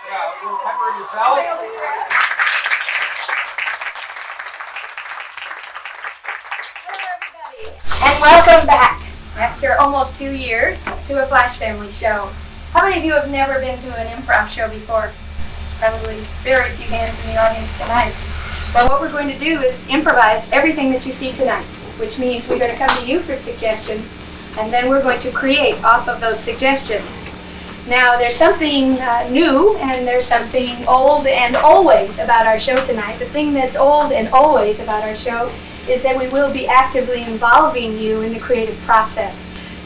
Yeah, a little pepper yourself. And welcome back after almost 2 years to a Flash Family show. How many of you have never been to an improv show before? Probably very few hands in the audience tonight. Well, what we're going to do is improvise everything that you see tonight, which means we're going to come to you for suggestions, and then we're going to create off of those suggestions. Now, there's something new and there's something old and always about our show tonight. The thing that's old and always about our show is that we will be actively involving you in the creative process.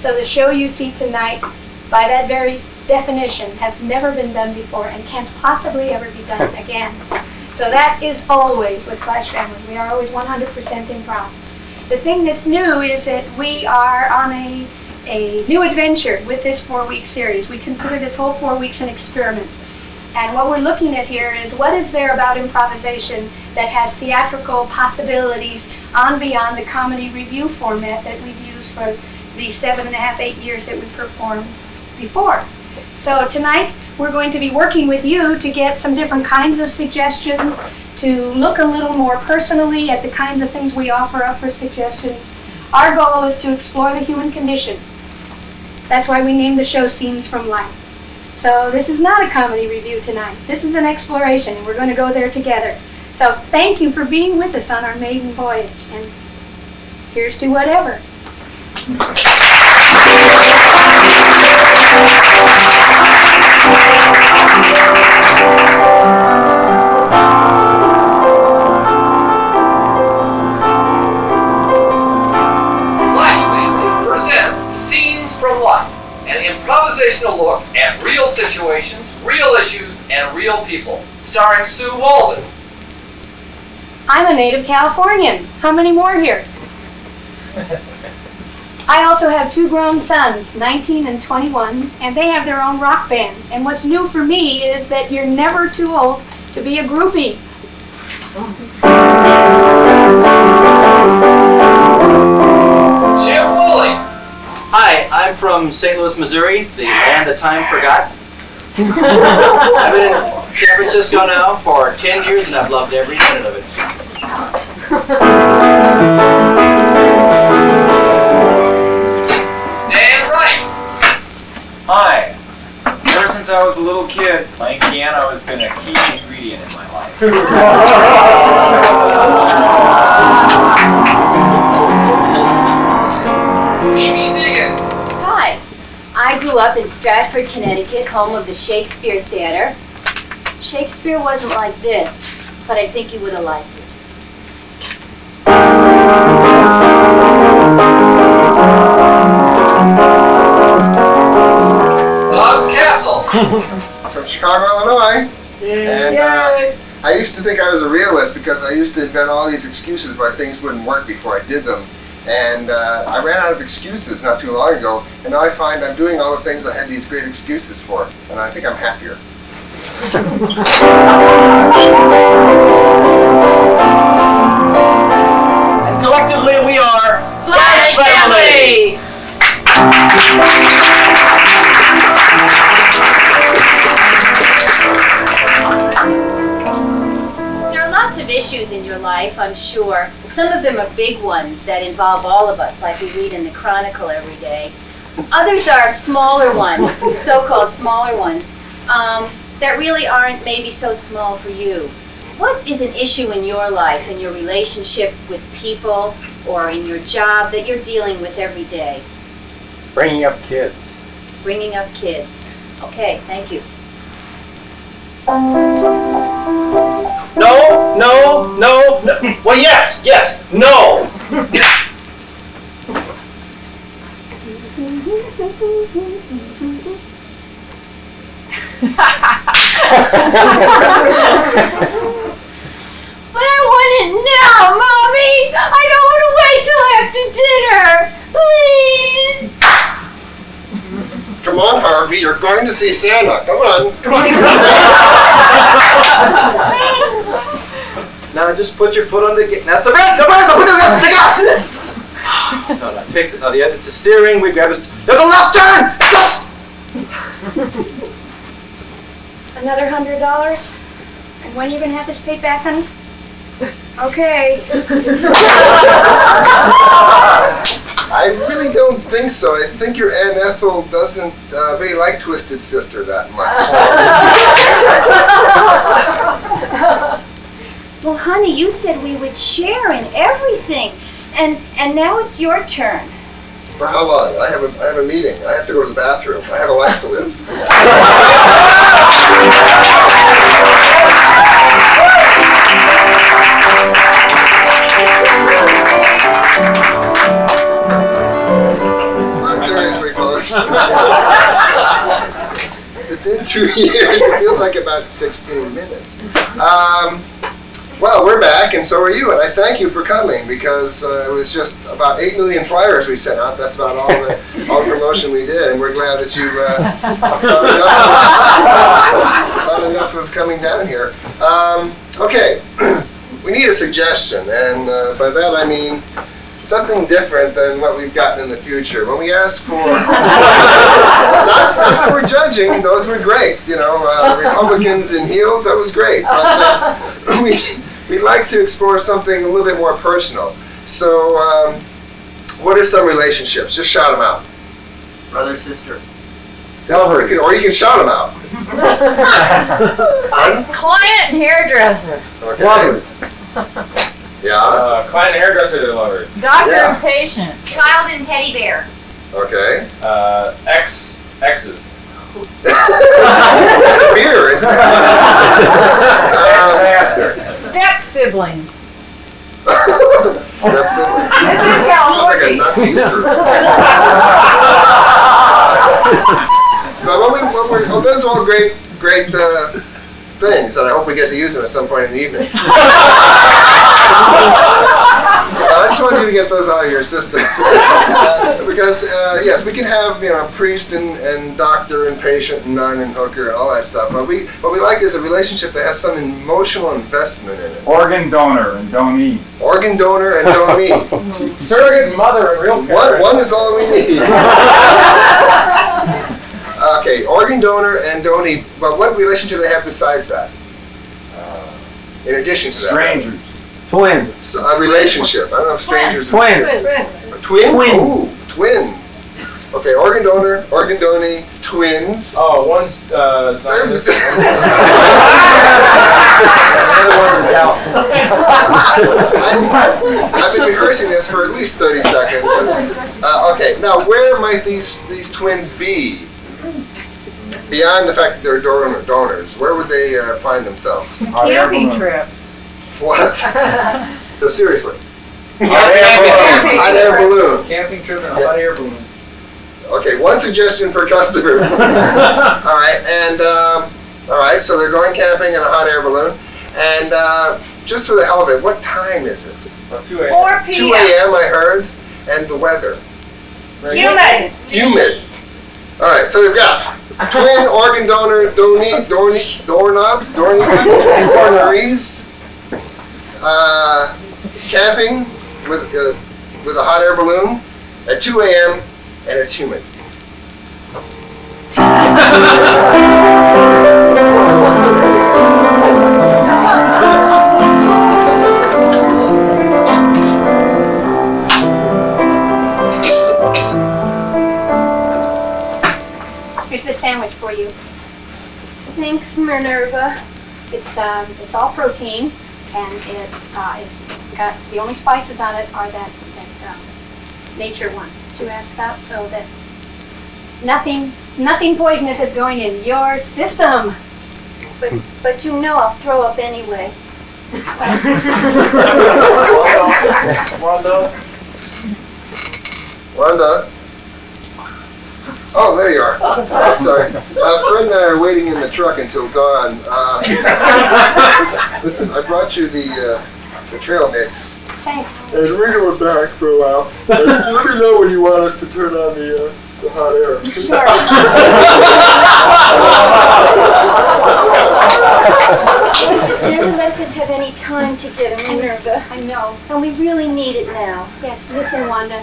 So the show you see tonight, by that very definition, has never been done before and can't possibly ever be done again. So that is always with Flash Family. We are always 100% improv. The thing that's new is that we are on a new adventure with this 4-week series. We consider this whole 4 weeks an experiment. And what we're looking at here is what is there about improvisation that has theatrical possibilities on beyond the comedy review format that we've used for the 7.5, 8 years that we performed before. So tonight we're going to be working with you to get some different kinds of suggestions, to look a little more personally at the kinds of things we offer up for suggestions. Our goal is to explore the human condition. That's why we named the show Scenes from Life. So this is not a comedy review tonight. This is an exploration, and we're going to go there together. So thank you for being with us on our maiden voyage, and here's to whatever. Flash Family presents Scenes from Life, an improvisational look at real situations, real issues, and real people, starring Sue Walden. I'm a native Californian. How many more here? I also have 2 grown sons, 19 and 21, and they have their own rock band. And what's new for me is that you're never too old to be a groupie. Jim Lilie. Hi, I'm from St. Louis, Missouri, the land that time forgot. I've been in San Francisco now for 10 years and I've loved every minute of it. Dan Wright. Hi. Ever since I was a little kid, playing piano has been a key ingredient in my life. Mimi Deegan. Hi, I grew up in Stratford, Connecticut, home of the Shakespeare Theater. Shakespeare wasn't like this, but I think you would have liked it. Doug Kassel. From Chicago, Illinois. And I used to think I was a realist because I used to invent all these excuses why things wouldn't work before I did them. And I ran out of excuses not too long ago, and now I find I'm doing all the things I had these great excuses for, and I think I'm happier. And collectively we are Flash Family! There are lots of issues in your life, I'm sure. Some of them are big ones that involve all of us, like we read in the Chronicle every day. Others are smaller ones, so-called smaller ones, that really aren't maybe so small for you. What is an issue in your life, in your relationship with people, or in your job that you're dealing with every day? Bringing up kids. Bringing up kids. Okay, thank you. No, no, no, no. Well, yes, no. But I want it now, Mommy! I don't want to wait till after dinner! Please! Come on, Harvey, you're going to see Santa. Come on. Now just put your foot on the gate. That's the red! No, pick it. No, it's the steering. We grab the left turn! Yes! Another $100? And when are you gonna have this paid back, honey? Okay. I really don't think so. I think your Aunt Ethel doesn't really like Twisted Sister that much. Well, honey, you said we would share in everything. And now it's your turn. For how long? I have a meeting. I have to go to the bathroom. I have a life to live. Not seriously, folks. It's been 2 years. It feels like about 16 minutes. Well, we're back, and so are you, and I thank you for coming, because it was just about 8 million flyers we sent out. That's about all the promotion we did, and we're glad that you thought enough of coming down here. Okay, we need a suggestion, and by that I mean something different than what we've gotten in the future. When we ask for, not that we're judging, those were great. You know, Republicans in heels, that was great. But we'd like to explore something a little bit more personal. So, what are some relationships? Just shout them out. Brother, sister. Or you can shout them out. Pardon? Client hairdresser. Okay. Lovers. Yeah. Client and hairdresser, they're lovers. Doctor Yeah. and patient. Child and teddy bear. Okay. Exes. It's a beer, isn't it? Master. Step siblings. Step sibling. This is Sounds like a California. Nazi group. But those are all great things, and I hope we get to use them at some point in the evening. I just wanted you to get those out of your system. Because, yes, we can have, priest and doctor and patient and nun and hooker and all that stuff, but what we like is a relationship that has some emotional investment in it. Organ donor and donee. Organ donor and donee. Surrogate mother and real parent. One is all we need. Okay, organ donor and donee, but what relationship do they have besides that? In addition to that? Strangers. Twins. So, a relationship. I don't know if strangers... Twins. Twins? Twins. Ooh, twins. Okay, organ donor, organ donee, twins. Oh, one's Zionist. The other one's a gal. I've been rehearsing this for at least 30 seconds. Okay, now where might these twins be? Beyond the fact that they're donors, where would they find themselves? Camping trip. What? No, seriously. Hot air balloon. Camping trip and a hot air balloon. Okay, one suggestion per customer. All right, and so they're going camping in a hot air balloon, and just for the hell of it, what time is it? About 2 a.m. 4 2 p.m. a.m. I heard, and the weather. Humid. Humid. All right, so we've got twin, organ donor, doorknobs, doorneries, camping with a hot air balloon at 2 a.m. and it's humid. Here's the sandwich for you. Thanks, Minerva. It's all protein, and it's got the only spices on it are that nature one that you asked about, so that nothing poisonous is going in your system. But I'll throw up anyway. Wanda? Oh, there you are. Oh, sorry. Fred and I are waiting in the truck until dawn. Listen, I brought you the trail mix. Thanks. And we're going back for a while. Let me know when you want us to turn on the hot air. Sure. It just never lets us have any time to get a Minerva. I know. And we really need it now. Yes, listen, Wanda.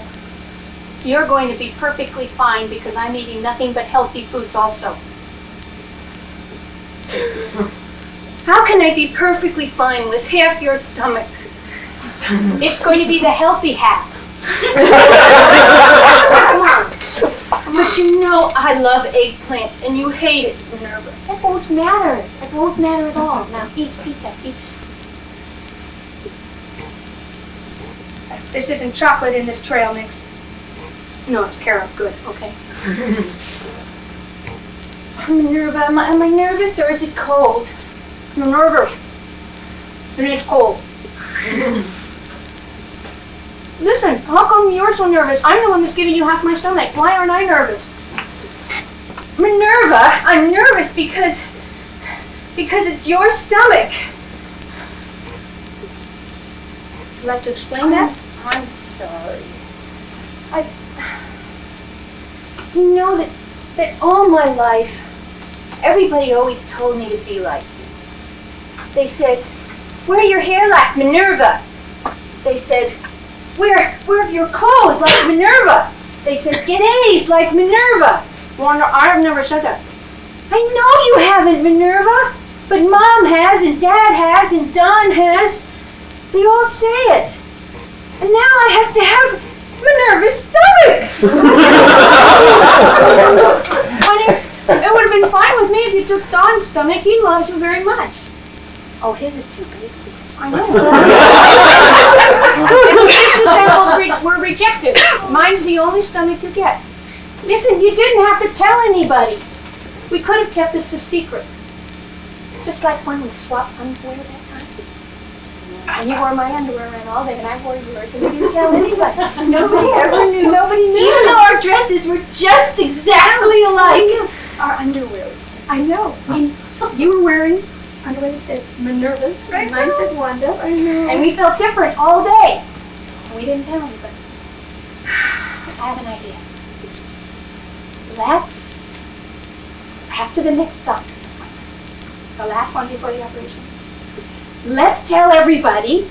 You're going to be perfectly fine because I'm eating nothing but healthy foods also. How can I be perfectly fine with half your stomach? It's going to be the healthy half. Come on. But you know I love eggplant, and you hate it, Minerva. That won't matter. That won't matter at all. Now, eat that, eat. This isn't chocolate in this trail mix. No, it's carob. Good, okay. Minerva, am I nervous or is it cold? I'm nervous. And it's cold. Listen, how come you're so nervous? I'm the one that's giving you half my stomach. Why aren't I nervous? Minerva, I'm nervous because it's your stomach. Would you like to explain that? I'm sorry. You know that all my life, everybody always told me to be like you. They said, wear your hair like Minerva. They said, wear your clothes like Minerva. They said, get A's like Minerva. Wanda, I've never said that. I know you haven't, Minerva, but Mom has, and Dad has, and Don has. They all say it. And now I have to have Minerva's stomach. Honey, it would have been fine with me if you took Don's stomach. He loves you very much. Oh, his is too big. I know. And tissue samples were rejected. Mine's the only stomach you get. Listen, you didn't have to tell anybody. We could have kept this a secret. Just like when we swapped underwear that time. And you wore my underwear around all day and I wore yours and we didn't tell anybody. Nobody ever knew. Nobody knew. Even though our dresses were just exactly alike. Our underwear. I know. And you were wearing underwear that said Minerva's. And mine said Wanda. I know. And we felt different all day. And we didn't tell anybody. I have an idea. Let's, after the next doctor's appointment, the last one before the operation, let's tell everybody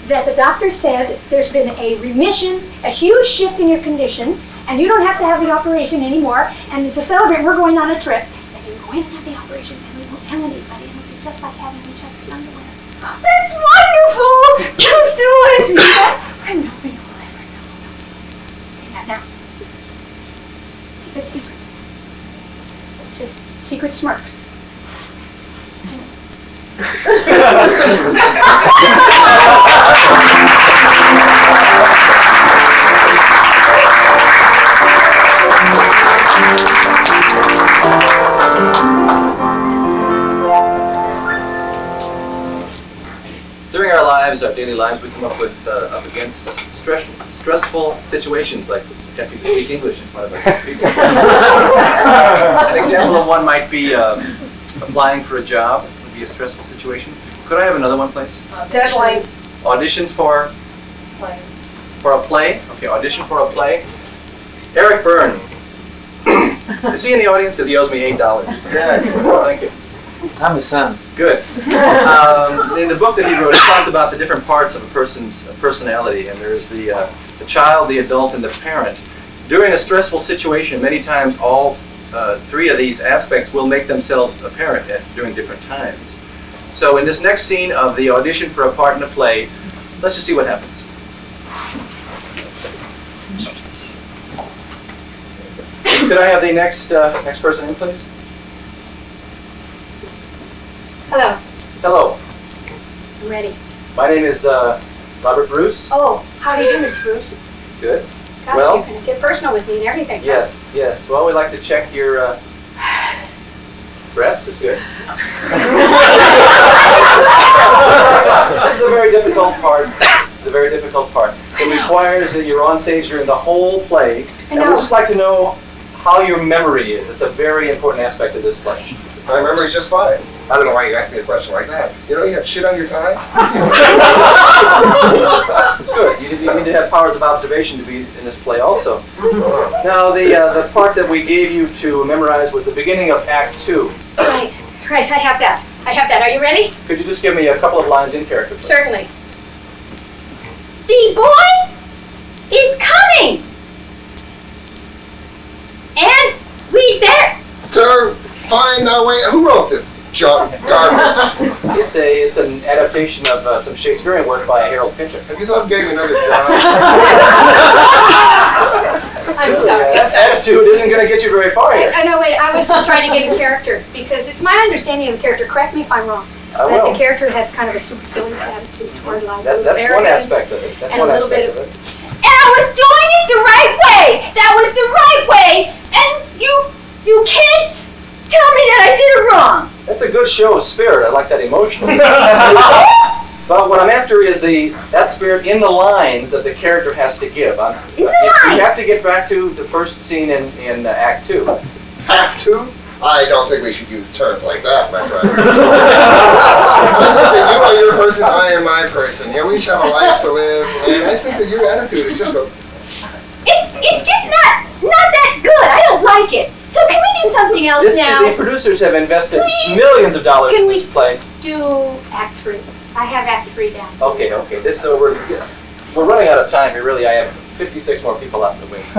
that the doctor said there's been a remission, a huge shift in your condition, and you don't have to have the operation anymore. And to celebrate, we're going on a trip. And you go in and have the operation, and we won't tell anybody. It'll be just like having each other's underwear. That's wonderful. Let's do it. I know we will ever know. Okay, now, keep it secret. Just secret smirks. During our lives, our daily lives, we come up against stressful situations, like attempting to speak English in front of other people. An example of one might be applying for a job. It would be a stressful situation. Could I have another one, please? Deadline. Auditions for a play. Okay, audition for a play. Eric Byrne. Is he in the audience? Because he owes me $8. Yeah. Oh, thank you. I'm his son. Good. In the book that he wrote, he talked about the different parts of a person's personality, and there's the child, the adult, and the parent. During a stressful situation, many times all three of these aspects will make themselves apparent during different times. So in this next scene of the audition for a part in a play, let's just see what happens. Could I have the next person in, please? Hello. Hello. I'm ready. My name is Robert Bruce. Oh, how do you do, Mr. Bruce? Good. Gosh, Well- you're going to get personal with me and everything. Yes, yes. Well, we like to check your breath. Is good. This is a very difficult part. This is a very difficult part. It requires that you're on stage during the whole play, and we'd just like to know how your memory is. It's a very important aspect of this play. My memory's just fine. I don't know why you asked me a question like that. You know you have shit on your tie? It's good. You need to have powers of observation to be in this play also. Now, the part that we gave you to memorize was the beginning of Act 2. Right, I have that. Are you ready? Could you just give me a couple of lines in character, please? Certainly. The boy is coming. And we better. Sir, find a way. Who wrote this? garbage. It's an adaptation of some Shakespearean work by Harold Pinter. Have you thought of getting another job? I'm sorry. That attitude isn't going to get you very far here. Oh, no, wait, I was just trying to get a character, because it's my understanding of the character, correct me if I'm wrong, I that will. the character has kind of a supercilious attitude toward life. That's one arrogance, aspect of it. That's and one a little aspect bit of it. And I was doing it the right way. That was the right way. And you can't tell me that I did it wrong. That's a good show of spirit. I like that emotion. But what I'm after is that spirit in the lines that the character has to give. In the You lines? have to get back to the first scene in Act 2. Have to? I don't think we should use terms like that, my friend. I think that you are your person, I am my person. Yeah, we each have a life to live, and I think that your attitude is just a... It's just not that good. I don't like it. So can we do something else The now? producers have invested Please? millions of dollars Can in we- this play. Do Act 3. I have Act 3 down. Okay. So we're running out of time here. Really, I have 56 more people out in the wings.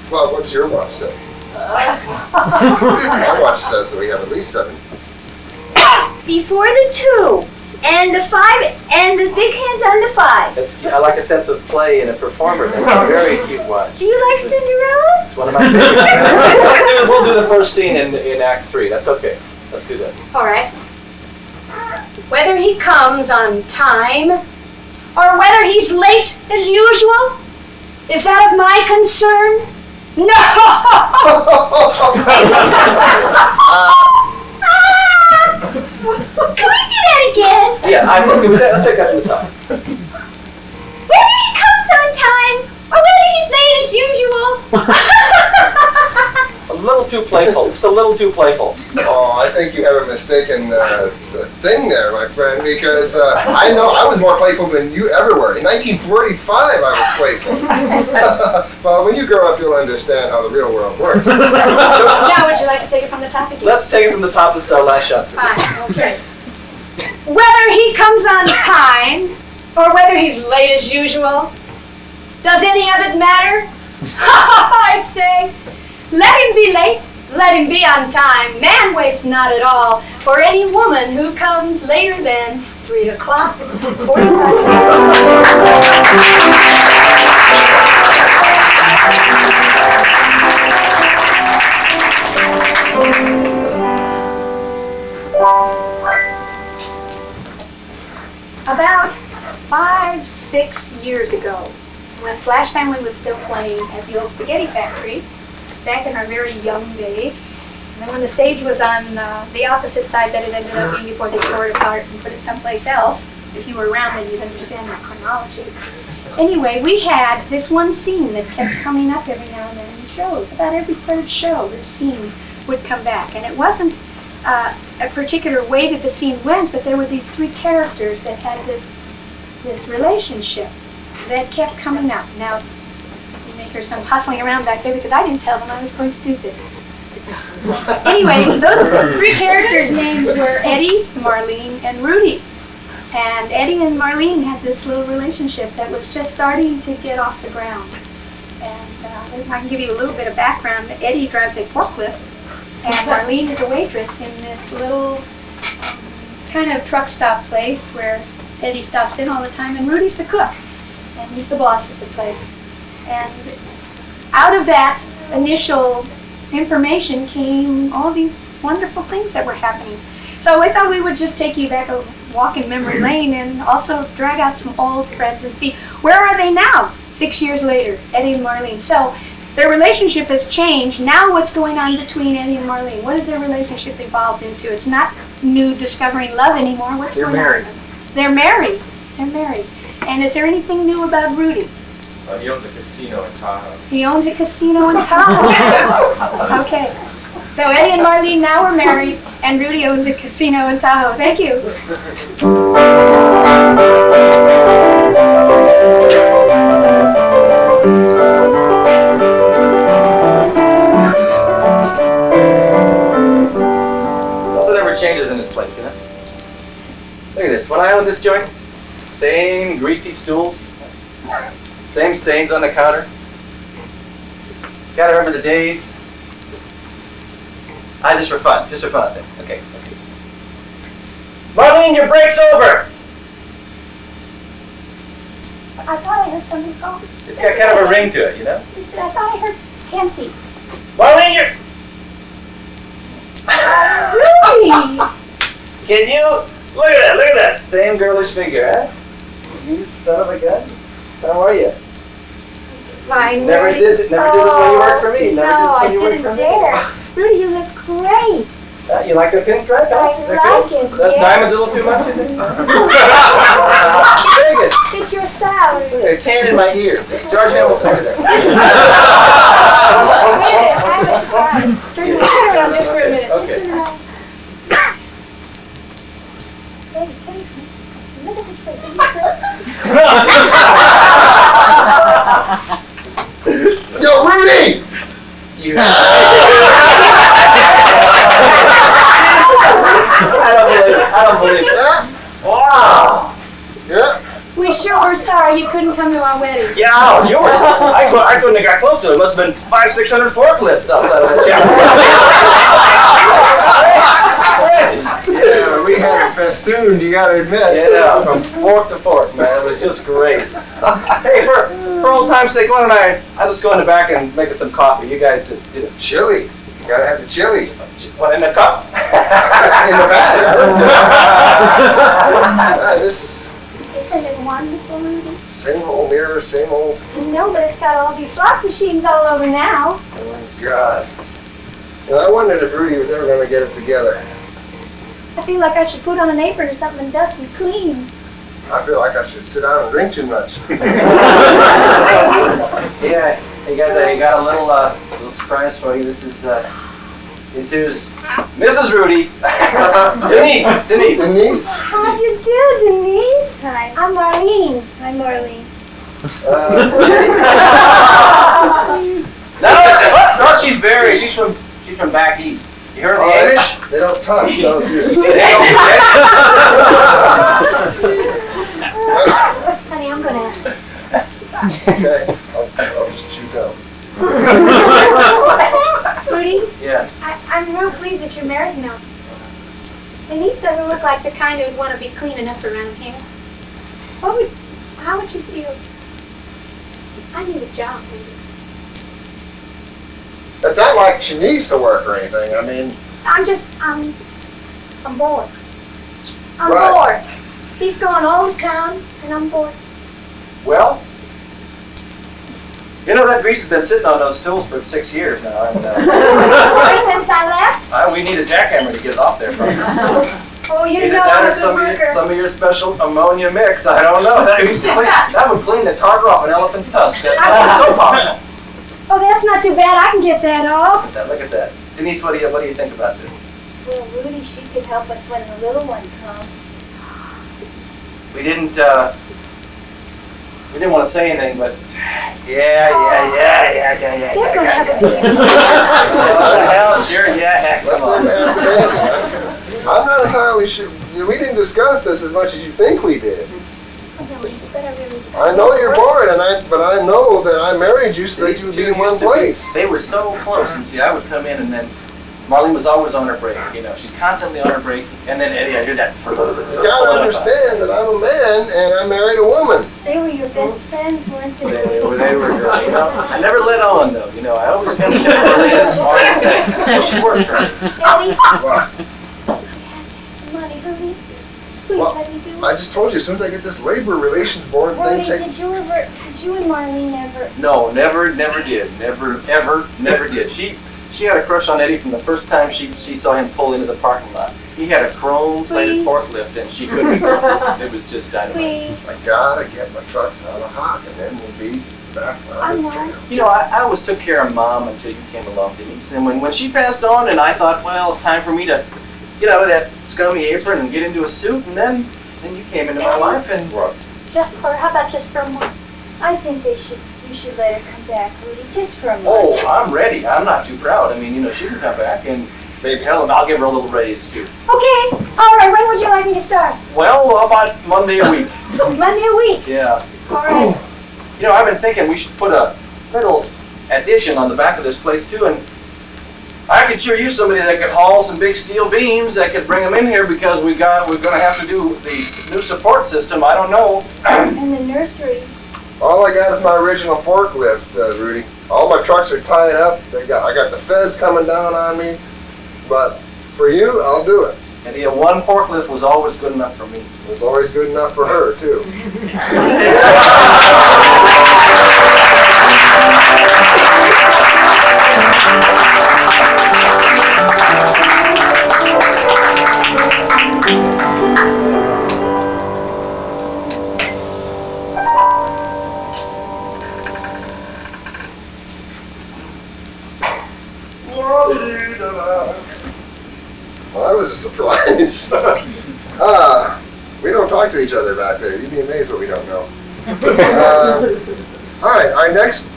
Well, what's your watch say? My watch says that we have at least 7. Before the 2 and the 5 and the big hands on the 5. I like a sense of play and a performer. That's a very cute watch. Do you like Cinderella? It's one of my favorites. We'll do the first scene in Act 3. That's okay. Let's do that. All right. Whether he comes on time or whether he's late as usual, is that of my concern? No! Can we do that again? Yeah, I think let's take that to the top. Whether he comes on time or whether he's late as usual. A little too playful. Just a little too playful. Oh, I think you have a mistaken thing there, my friend, because I know I was more playful than you ever were. In 1945, I was playful. But when you grow up, you'll understand how the real world works. Now, would you like to take it from the top again? Let's take it from the top. This is our last shot. Fine, okay. Whether he comes on time or whether he's late as usual, does any of it matter? I say, let him be late, let him be on time. Man waits not at all for any woman who comes later than 3 o'clock. 45. About 5-6 years ago, when Flash Family was still playing at the old Spaghetti Factory, back in our very young days, and then when the stage was on the opposite side that it ended up being before they tore it apart and put it someplace else, if you were around then you'd understand that chronology. Anyway, we had this one scene that kept coming up every now and then in shows. About every third show, this scene would come back. And it wasn't a particular way that the scene went, but there were these 3 characters that had this relationship that kept coming up. Now, you may hear some hustling around back there because I didn't tell them I was going to do this. Anyway, those 3 characters' names were Eddie, Marlene, and Rudy. And Eddie and Marlene had this little relationship that was just starting to get off the ground. And I can give you a little bit of background. Eddie drives a forklift, and Marlene is a waitress in this little kind of truck stop place where Eddie stops in all the time, and Rudy's the cook, and he's the boss of the place. And out of that initial information came all these wonderful things that were happening. So I thought we would just take you back a walk in memory lane and also drag out some old friends and see where are they now, 6 years later, Eddie and Marlene. So their relationship has changed. Now what's going on between Eddie and Marlene? What has their relationship evolved into? It's not new discovering love anymore. What's going on? They're married. They're married. And is there anything new about Rudy? He owns a casino in Tahoe. He owns a casino in Tahoe. Okay. So Eddie and Marlene now are married, and Rudy owns a casino in Tahoe. Thank you. Nothing ever changes in this place, you know? Look at this. When I owned this joint, same greasy stools, same stains on the counter. Gotta remember the days. Just for fun. Okay. Marlene, your break's over. I thought I heard something call. It's got kind of a ring to it, you know? Sister, I thought I heard Campy. Marlene, you're... Really? Can you... Look at that. Same girlish figure, huh? You son of a gun. How are you? Fine. Never did this when you worked for me. Never did this when you worked for me. No, I didn't dare. Rudy, you look great. You like the pinstripe? Huh? I like it, That yeah. diamond's a little too much, is it? Very good. It's your style. Look at a can in my ear. George Hamilton over there. Wait a minute, turn your head around just for a minute. Okay. Hey, look at this place. Yo, Rudy! You I don't believe it. Yeah? Wow. Yeah? We sure were sorry you couldn't come to our wedding. Yeah, yours. I couldn't have got close to it. It must have been 500-600 forklifts outside of that Yeah, we had it festooned, you gotta admit. Yeah, from fork to fork, man. It was just great. Hey, for old time's sake, why don't I'll just go in the back and make us some coffee. You guys just, Chili. You gotta have the chili. what, in the cup? In the bag. This Isn't it wonderful, Rudy? same old mirror, same old... No, but it's got all these slot machines all over now. Oh my God. You know, I wondered if Rudy was ever gonna get it together. I feel like I should put on an apron or something and dust and clean. I feel like I should sit down and drink too much. Yeah, hey guys, I got a little surprise for you. This is Mrs. Rudy. Denise. Denise? How'd you do, Denise? Hi. I'm Marlene. I'm Marlene. No, she's from back east. You heard of the Amish? They don't touch, don't you? Honey, I'm gonna Okay, I'll just chew gum. Rudy, Yeah. I'm real pleased that you're married now. Denise doesn't look like the kind who'd want to be cleaning up around here. How would you feel? I need a job, Rudy. It's not like she needs to work or anything. I mean, I'm bored. I'm Right. bored. He's going all the town, and I'm bored. Well, you know that grease has been sitting on those stools for 6 years now. And, Ever since I left? we need a jackhammer to get it off there from you. Oh, you Either know that I'm or a good worker. some of your special ammonia mix. I don't know. That would clean the tartar off an elephant's tusk. That's so popular. Oh, that's not too bad. I can get that off. Look at that. Denise, what do you think about this? Well, Rudy, she could help us when the little one comes. We didn't want to say anything, but yeah. They're gonna have a baby. Hell, sure, yeah, let come on. them have the baby. I'm not entirely sure. We didn't discuss this as much as you think we did. I know you're bored, but I know that I married you so that you would be in one place. They were so close, and see, I would come in, and then Marlene was always on her break. You know, she's constantly on her break, and then Eddie, I did that. You gotta understand that I'm a man and I married a woman. They were your best friends, weren't they? They were, you know. I never let on though. You know, I always kind of Marlene is smart. She worked for us. Eddie, Well, money, Rudy. Please Well, let me do it. I just told you, as soon as I get this labor relations board thing Rudy, taken. did you and Marlene ever? No, never did. Never did. She had a crush on Eddie from the first time she saw him pull into the parking lot. He had a chrome-plated Please. forklift, and she couldn't. It was just dynamite. Please. I gotta get my trucks out of hock, and then we'll be back on the trail. You know, I always took care of Mom until you came along, Denise. And when she passed on, and I thought, well, it's time for me to get out of that scummy apron and get into a suit, and then you came into my life, and What? How about just for a month? I think you should let her come back, Rudy, just for a month. oh, I'm ready. I'm not too proud. I mean, you know, she can come back, and maybe hell, I'll give her a little raise too. Okay, all right, when would you like me to start? Well, about Monday a week. Monday a week. Yeah. All right. You know, I've been thinking we should put a little addition on the back of this place too, and I could sure use somebody that could haul some big steel beams that could bring them in here because we're going to have to do the new support system. I don't know. And the nursery. All I got is my original forklift, Rudy. All my trucks are tied up. I got the feds coming down on me. But for you, I'll do it. And yeah, one forklift was always good enough for me. It was always good enough for her, too. Well, that was a surprise. We don't talk to each other back there. You'd be amazed what we don't know. All right, our next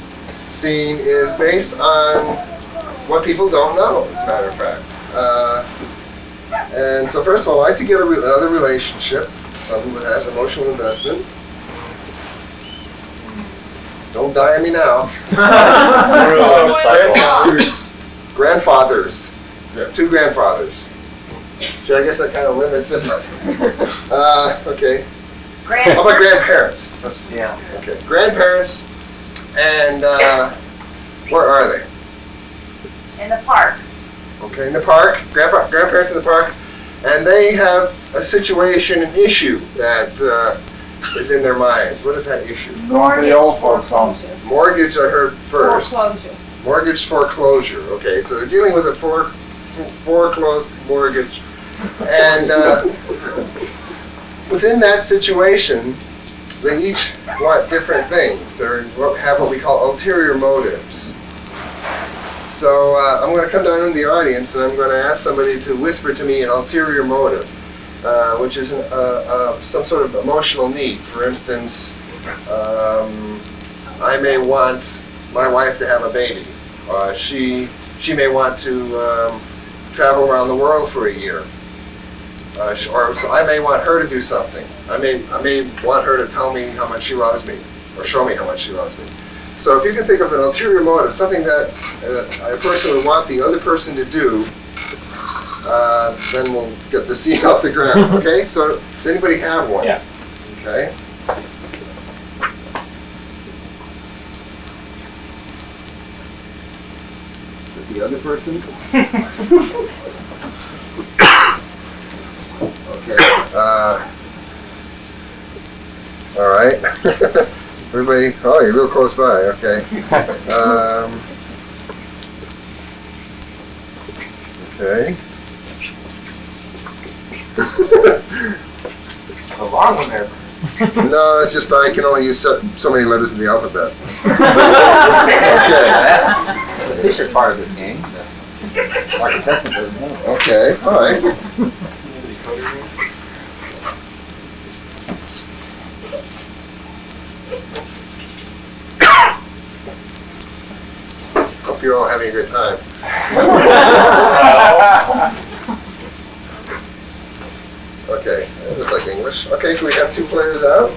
scene is based on what people don't know, as a matter of fact. And so first of all, I like to get another relationship, someone that has emotional investment. Don't die on me now. Grandfathers. Two grandfathers. So I guess that kind of limits it. Okay. How about grandparents? Yeah. Okay. Grandparents, and where are they? In the park. Okay, in the park. Grandparents in the park, and they have a situation, an issue that is in their minds. What is that issue? Going to the old folks' homes. Mortgage, I heard first. Foreclosure. Mortgage foreclosure. Okay, so they're dealing with a foreclosed mortgage, and within that situation, they each want different things. They have what we call ulterior motives. So I'm going to come down in the audience, and I'm going to ask somebody to whisper to me an ulterior motive, which is some sort of emotional need. For instance, I may want my wife to have a baby. She may want to travel around the world for a year. Or so I may want her to do something. I may want her to tell me how much she loves me, or show me how much she loves me. So if you can think of an ulterior motive, something that a person would want the other person to do, then we'll get the scene off the ground. Okay? So does anybody have one? Yeah. Okay. The other person? Okay. All right. Everybody, oh, you're real close by. Okay. Okay. It's a long one there. No, it's just I can only use so many letters in the alphabet. Okay. That's the secret part of this game. Our contestant doesn't know. Okay, all right. Hope you're all having a good time. Okay, that looks like English. Okay, can we have two players out?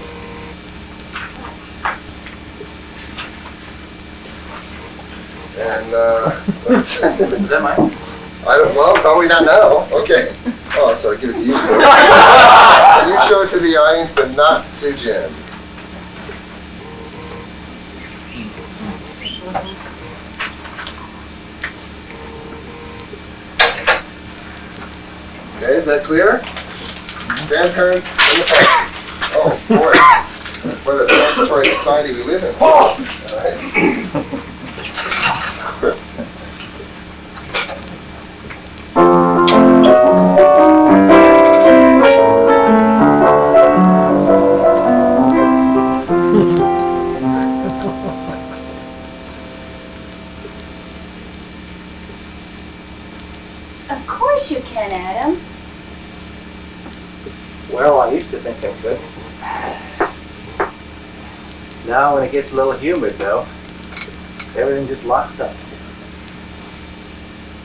And, Is that mine? well, probably not now. Okay. Oh, I'm sorry, give it to you. You show it to the audience, but not to Jen. Okay, is that clear? Grandparents in the park. Oh, boy. What a transitory society we live in. All right. Of course you can, Adam. Well, I used to think I could. Now, when it gets a little humid, though, everything just locks up.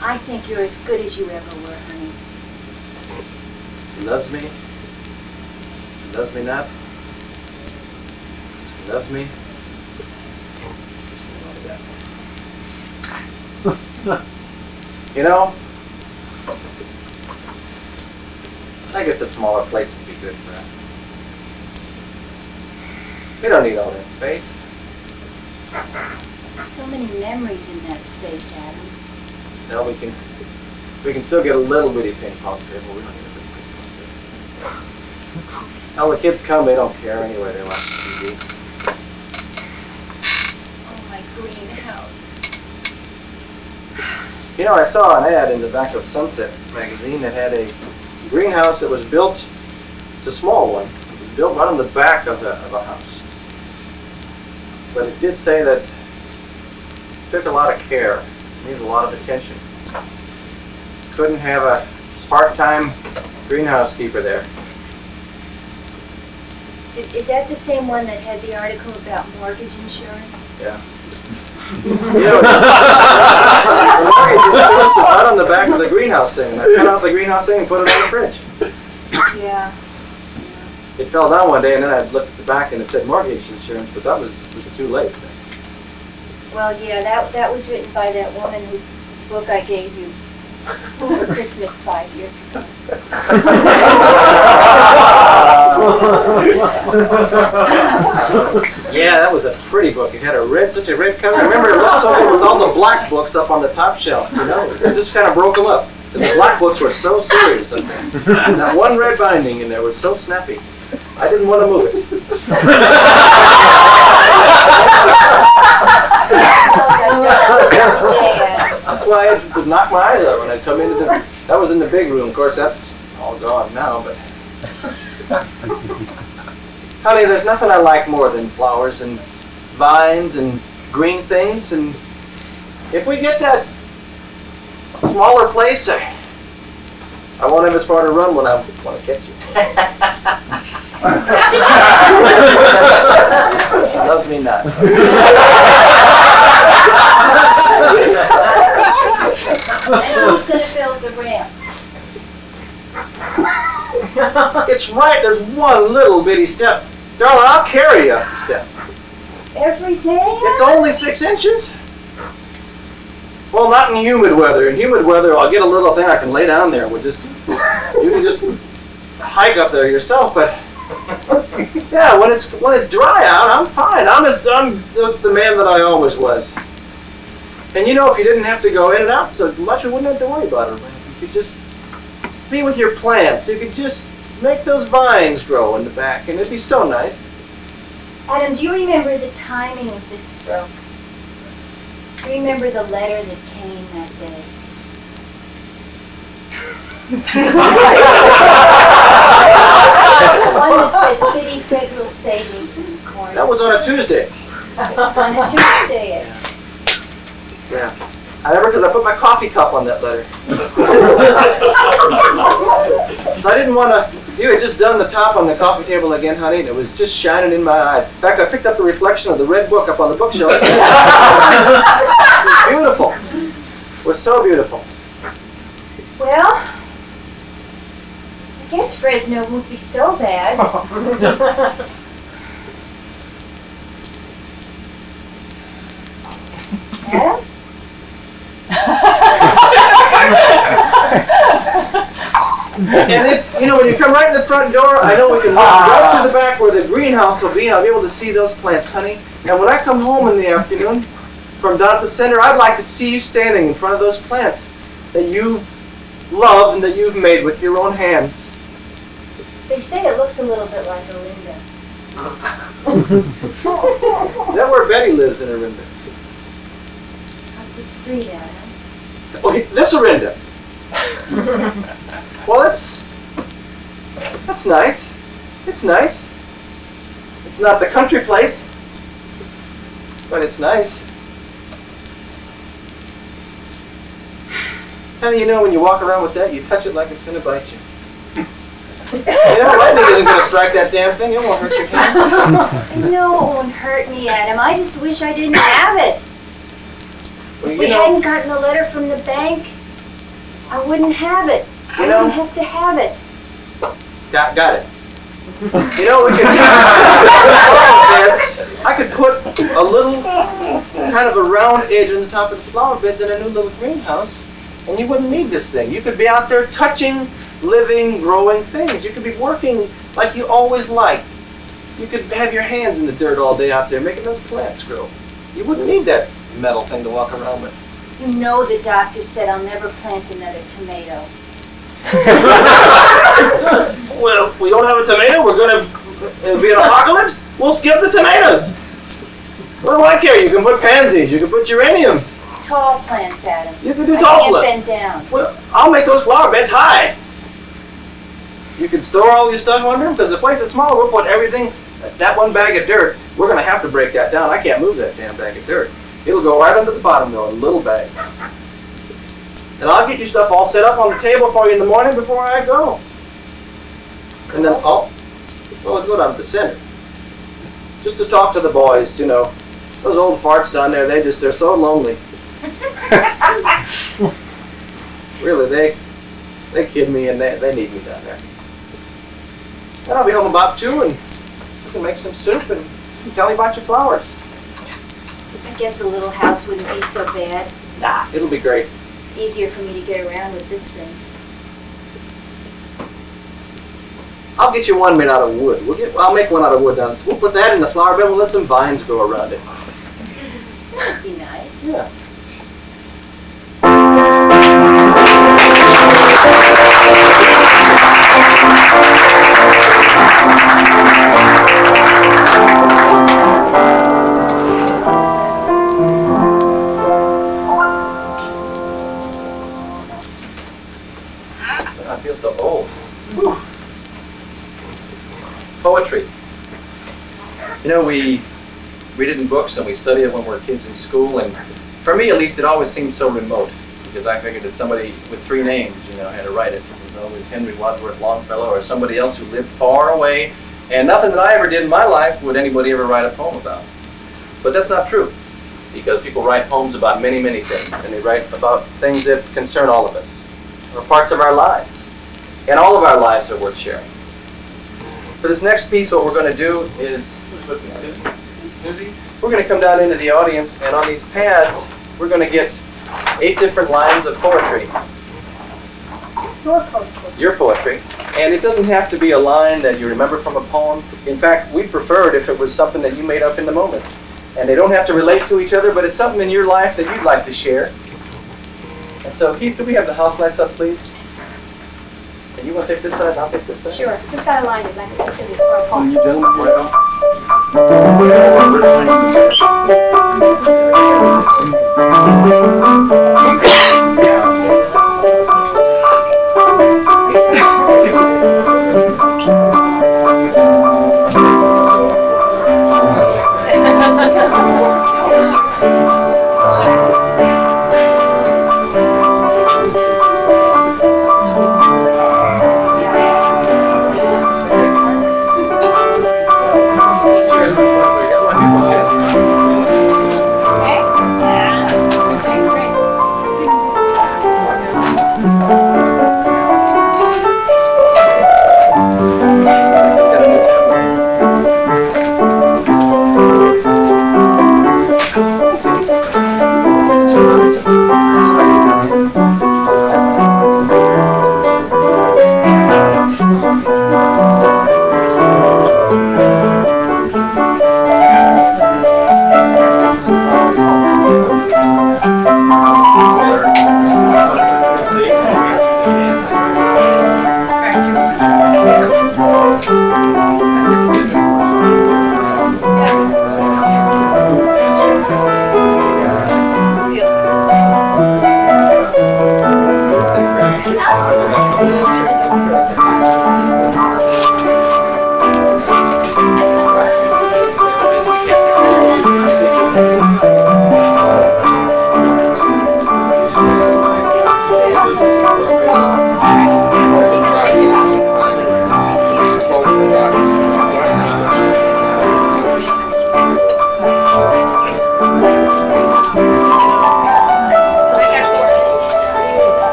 I think you're as good as you ever were, honey. She loves me. She loves me not. She loves me. You know, I guess a smaller place would be good for us. We don't need all that space. There's so many memories in that space, Adam. No, we can still get a little bitty ping pong table. We don't need a big ping pong table. Now when kids come, they don't care anyway. They watch TV. Oh, my greenhouse. You know, I saw an ad in the back of Sunset magazine that had a greenhouse that was built. It's a small one. It was built right on the back of a house. But it did say that it took a lot of care. It needed a lot of attention. Couldn't have a part-time greenhouse keeper there. Is that the same one that had the article about mortgage insurance? Yeah. You know, the mortgage insurance was right on the back of the greenhouse thing. And I cut out the greenhouse thing and put it on the fridge. Yeah. It fell down one day, and then I looked at the back and it said mortgage insurance, but that was too late. Well, yeah, that was written by that woman whose book I gave you for Christmas 5 years ago. Yeah, that was a pretty book. It had such a red cover. I remember it looked so good with all the black books up on the top shelf, you know? It just kind of broke them up. And the black books were so serious. And that one red binding in there was so snappy. I didn't want to move it. That's why I would knock my eyes out when I'd come into that was in the big room. Of course, that's all gone now, but... Honey, there's nothing I like more than flowers and vines and green things, and if we get that smaller place, I won't have as far to run when I want to catch you. She loves me not. And who's going to build the ramp? It's right, there's one little bitty step. Darling, I'll carry you up the step. Every day? It's only 6 inches. Well, not in humid weather. In humid weather, I'll get a little thing I can lay down there. You can just hike up there yourself. But yeah, when it's dry out, I'm fine. I'm the man that I always was. And you know, if you didn't have to go in and out so much, you wouldn't have to worry about it. You could just be with your plants. You could just make those vines grow in the back, and it'd be so nice. Adam, do you remember the timing of this stroke? Do you remember the letter that came that day? The one that said City Federal Savings in the corner. That was on a Tuesday. It was on a Tuesday. Yeah. I remember because I put my coffee cup on that letter. I didn't want to... You had just done the top on the coffee table again, honey, and it was just shining in my eye. In fact, I picked up the reflection of the red book up on the bookshelf. It was beautiful. It was so beautiful. Well, I guess Fresno won't be so bad. Adam? And if, you know, when you come right in the front door, I know we can walk right to the back where the greenhouse will be, and I'll be able to see those plants, honey. And when I come home in the afternoon from down at the center, I'd like to see you standing in front of those plants that you love and that you've made with your own hands. They say it looks a little bit like Olinda. Is that where Betty lives in Orinda? Up the street, Adam. Oh, this Orinda. Well, that's nice. It's nice. It's not the country place, but it's nice. Honey, you know, when you walk around with that, you touch it like it's going to bite you. You know, lightning isn't going to strike that damn thing. It won't hurt your hand. No, it won't hurt me, Adam. I just wish I didn't have it. Well, If we hadn't gotten a letter from the bank, I wouldn't have it. I wouldn't have to have it. Got it. You know, we could I could put a little kind of a round edge on the top of the flower beds in a new little greenhouse, And you wouldn't need this thing. You could be out there touching, living, growing things. You could be working like you always liked. You could have your hands in the dirt all day out there making those plants grow. You wouldn't need that metal thing to walk around with. You know the doctor said I'll never plant another tomato. Well, if we don't have a tomato, we're going to be an apocalypse. We'll skip the tomatoes. What do I care? You can put pansies. You can put geraniums. Tall plants, Adam. You can do I tall can't plants. bend down. Well, I'll make those flower beds high. You can store all your stuff under them because the place is small. We'll put everything, that one bag of dirt, we're going to have to break that down. I can't move that damn bag of dirt. It'll go right under the bottom though, in a little bag. And I'll get you stuff all set up on the table for you in the morning before I go. And then I'll go down to the center. Just to talk to the boys, you know. Those old farts down there, they're so lonely. Really, they kid me and they need me down there. And I'll be home about 2 and you can make some soup and tell me about your flowers. I guess a little house wouldn't be so bad. Nah, it'll be great. It's easier for me to get around with this thing. I'll get you one made out of wood. I'll make one out of wood down. We'll put that in the flower bed. We'll let some vines grow around it. That would be nice. Yeah. I feel so old. Whew. Poetry. You know, we read it in books and we study it when we're kids in school, and for me at least it always seemed so remote because I figured that somebody with 3 names, you know, had to write it. It was always Henry Wadsworth Longfellow or somebody else who lived far away, and nothing that I ever did in my life would anybody ever write a poem about. But that's not true, because people write poems about many, many things, and they write about things that concern all of us, or parts of our lives. And all of our lives are worth sharing. For this next piece, what we're going to do is, Susie, we're going to come down into the audience, and on these pads, we're going to get 8 different lines of poetry. Your poetry. Your poetry. And it doesn't have to be a line that you remember from a poem. In fact, we'd prefer it if it was something that you made up in the moment. And they don't have to relate to each other, but it's something in your life that you'd like to share. And so, Keith, do we have the house lights up, please? And you want to take this side, and I'll take this side? Sure. Just gotta line it like this for a poem. You gentlemen, right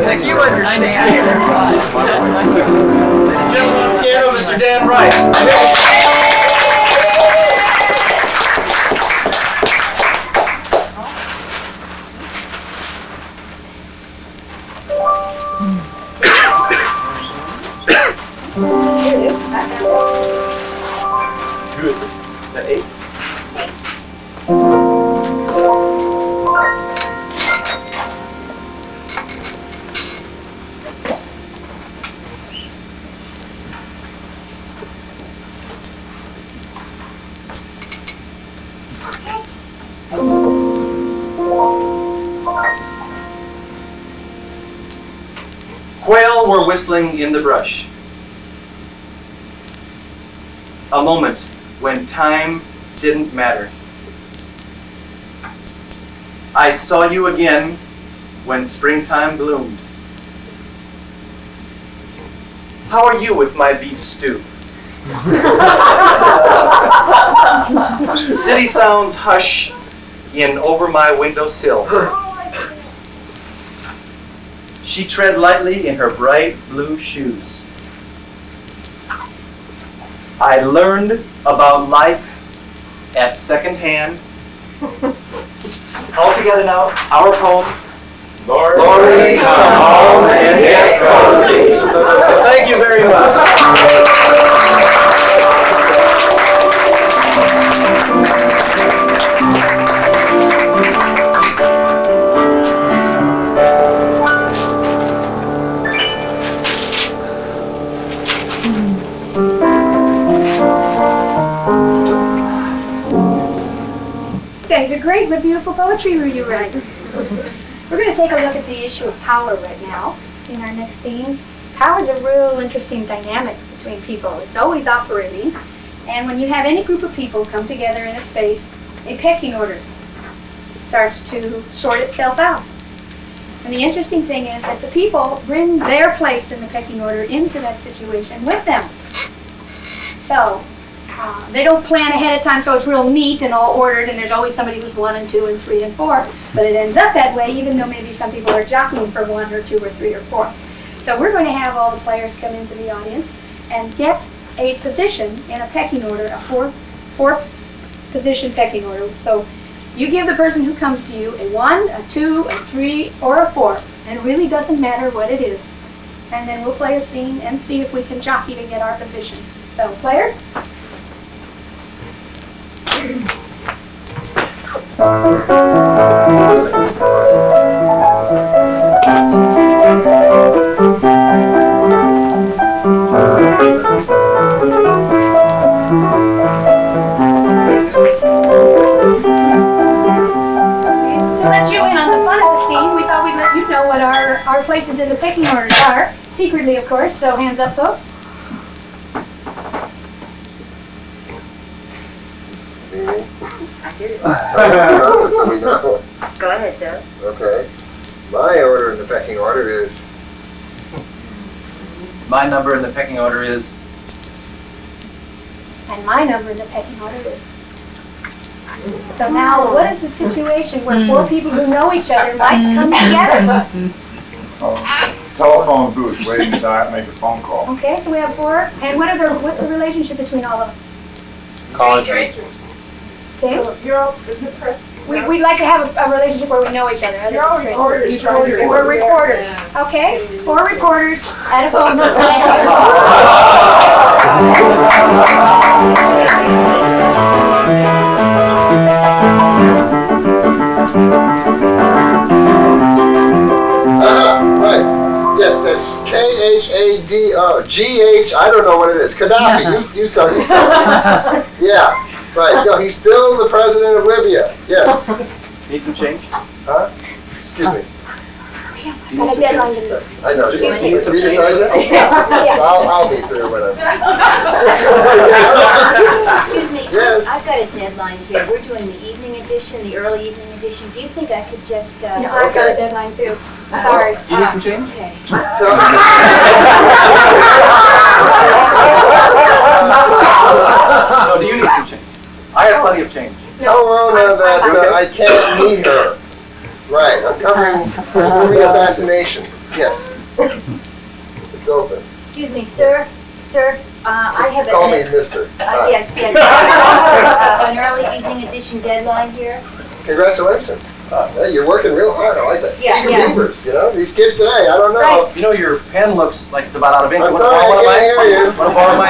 Like you understand. Just on piano, Mr. Dan Wright. Good. Is that 8? Quail were whistling in the brush. A moment when time didn't matter. I saw you again when springtime bloomed. How are you with my beef stew? City sounds hush in over my windowsill. She tread lightly in her bright blue shoes. I learned about life at second hand. All together now, our poem. Lordy, come home and get cozy. Thank you very much. These are great, what beautiful poetry you write. We're going to take a look at the issue of power right now in our next scene. Power is a real interesting dynamic between people. It's always operating. And when you have any group of people come together in a space, a pecking order starts to sort itself out. And the interesting thing is that the people bring their place in the pecking order into that situation with them. So, they don't plan ahead of time so it's real neat and all ordered and there's always somebody who's 1 and 2 and 3 and 4, but it ends up that way even though maybe some people are jockeying for 1 or 2 or 3 or 4. So we're going to have all the players come into the audience and get a position in a pecking order, a four position pecking order. So you give the person who comes to you a 1, a 2, a 3, or a 4, and it really doesn't matter what it is. And then we'll play a scene and see if we can jockey to get our position. So players? To let you in on the fun of the scene, we thought we'd let you know what our places in the pecking orders are, secretly of course, so hands up folks. So we know. Go ahead, Joe. Okay. My order in the pecking order is... My number in the pecking order is... And my number in the pecking order is... So now, what is the situation where 4 people who know each other might come together? Telephone booth, waiting to make a phone call. Okay, so we have 4. And what's the relationship between all of us? College. Okay. You're all in the press. We'd like to have a relationship where we know each other. You're all reporters. We're reporters. Okay, 4 reporters at a phone booth. Right. Yes, that's K-H-A-D-O-G-H, I don't know what it is. Gaddafi, you saw it. Yeah. Right, no, he's still the president of Libya. Yes. Need some change? Huh? Excuse me. Got a deadline to meet. I know. You need some change? Okay. I'll be through when I'm... Excuse me. Yes. I've got a deadline here. We're doing the evening edition, the early evening edition. Do you think I could just... No, I've got a deadline too. Sorry. You need some change? Okay. So, No, do you need some change? I have plenty of change. Tell Rona that I can't meet her. Right, I'm covering 3 assassinations. Yes. It's open. Excuse me, sir. Sir, I have Call me Mister. yes. An early evening edition deadline here. Congratulations. Hey, you're working real hard. I like that. Yeah, Eager yeah. beavers, you know? These kids today, I don't know. Right. You know, your pen looks like it's about out of ink. I'm Wanna sorry, borrow one of I can't mine? hear you. Want to borrow my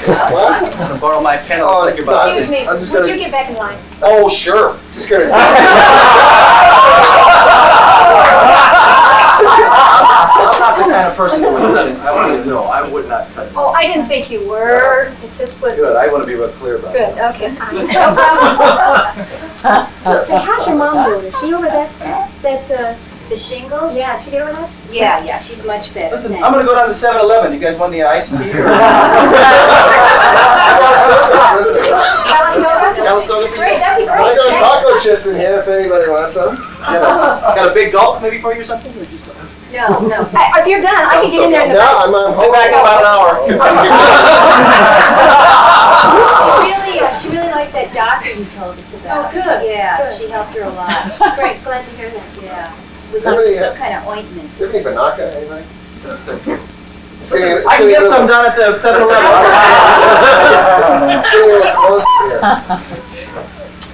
pen? What? Want to borrow my pen? It Oh, looks like you're about Excuse me, I'm just would gonna- you get back in line? Oh, sure. Just gonna. I'm not the kind of person who would cut it. I want to know. I would not cut it. Oh, I didn't think you were. It just was. Good. I want to be real clear about Good, it. okay, fine. No problem. Hey, how's your mom doing? Is she over The shingles? yeah, she get over that? Yeah, she's much better. Listen, thanks. I'm going to go down to 7-Eleven. You guys want the iced tea? Or... Calistoga for you? Great, that'd be great. I got taco chips in here if anybody wants some. Got a big gulp maybe for you or something? Or just... No. If you're done, I can get in there in the Yeah, I'm Come home. back in about an hour. She really liked that doctor you told us about. Oh, good, Yeah, good. she helped her a lot. Great, glad to hear that. Yeah. It was Somebody, some kind of ointment. Do you have any Banaka, anybody? I can get some down at the 7-Eleven.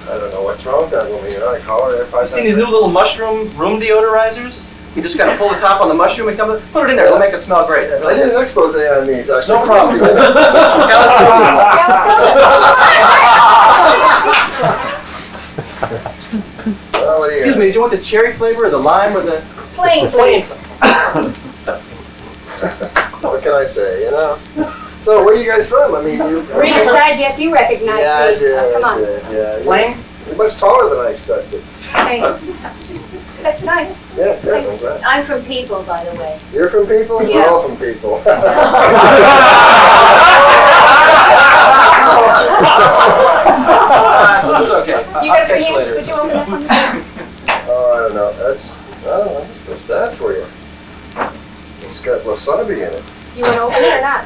I don't know what's wrong with that woman, you know, I call her every 5 You seen these new little mushroom room deodorizers? You just kind of pull the top on the mushroom and come, put it in there. It'll make it smell great. I did an expose on these, actually. No problem. Well, what do you Excuse me, did you want the cherry flavor or the lime or the... Plain, please. What can I say, you know? So, where are you guys from? I mean, you... Reader's Digest, you recognize Yeah, I me. did, Come I on. did, yeah. Plain? You're much taller than I expected. Thanks. That's nice. Yeah, good, I'm glad. I'm from People, by the way. You're from People? Yeah. We're all from People. It's okay. You I'll got a catch you free hand? later. Would you open that for me? Oh, I don't know. That's bad for you. It's got wasabi in it. You want to open it or not?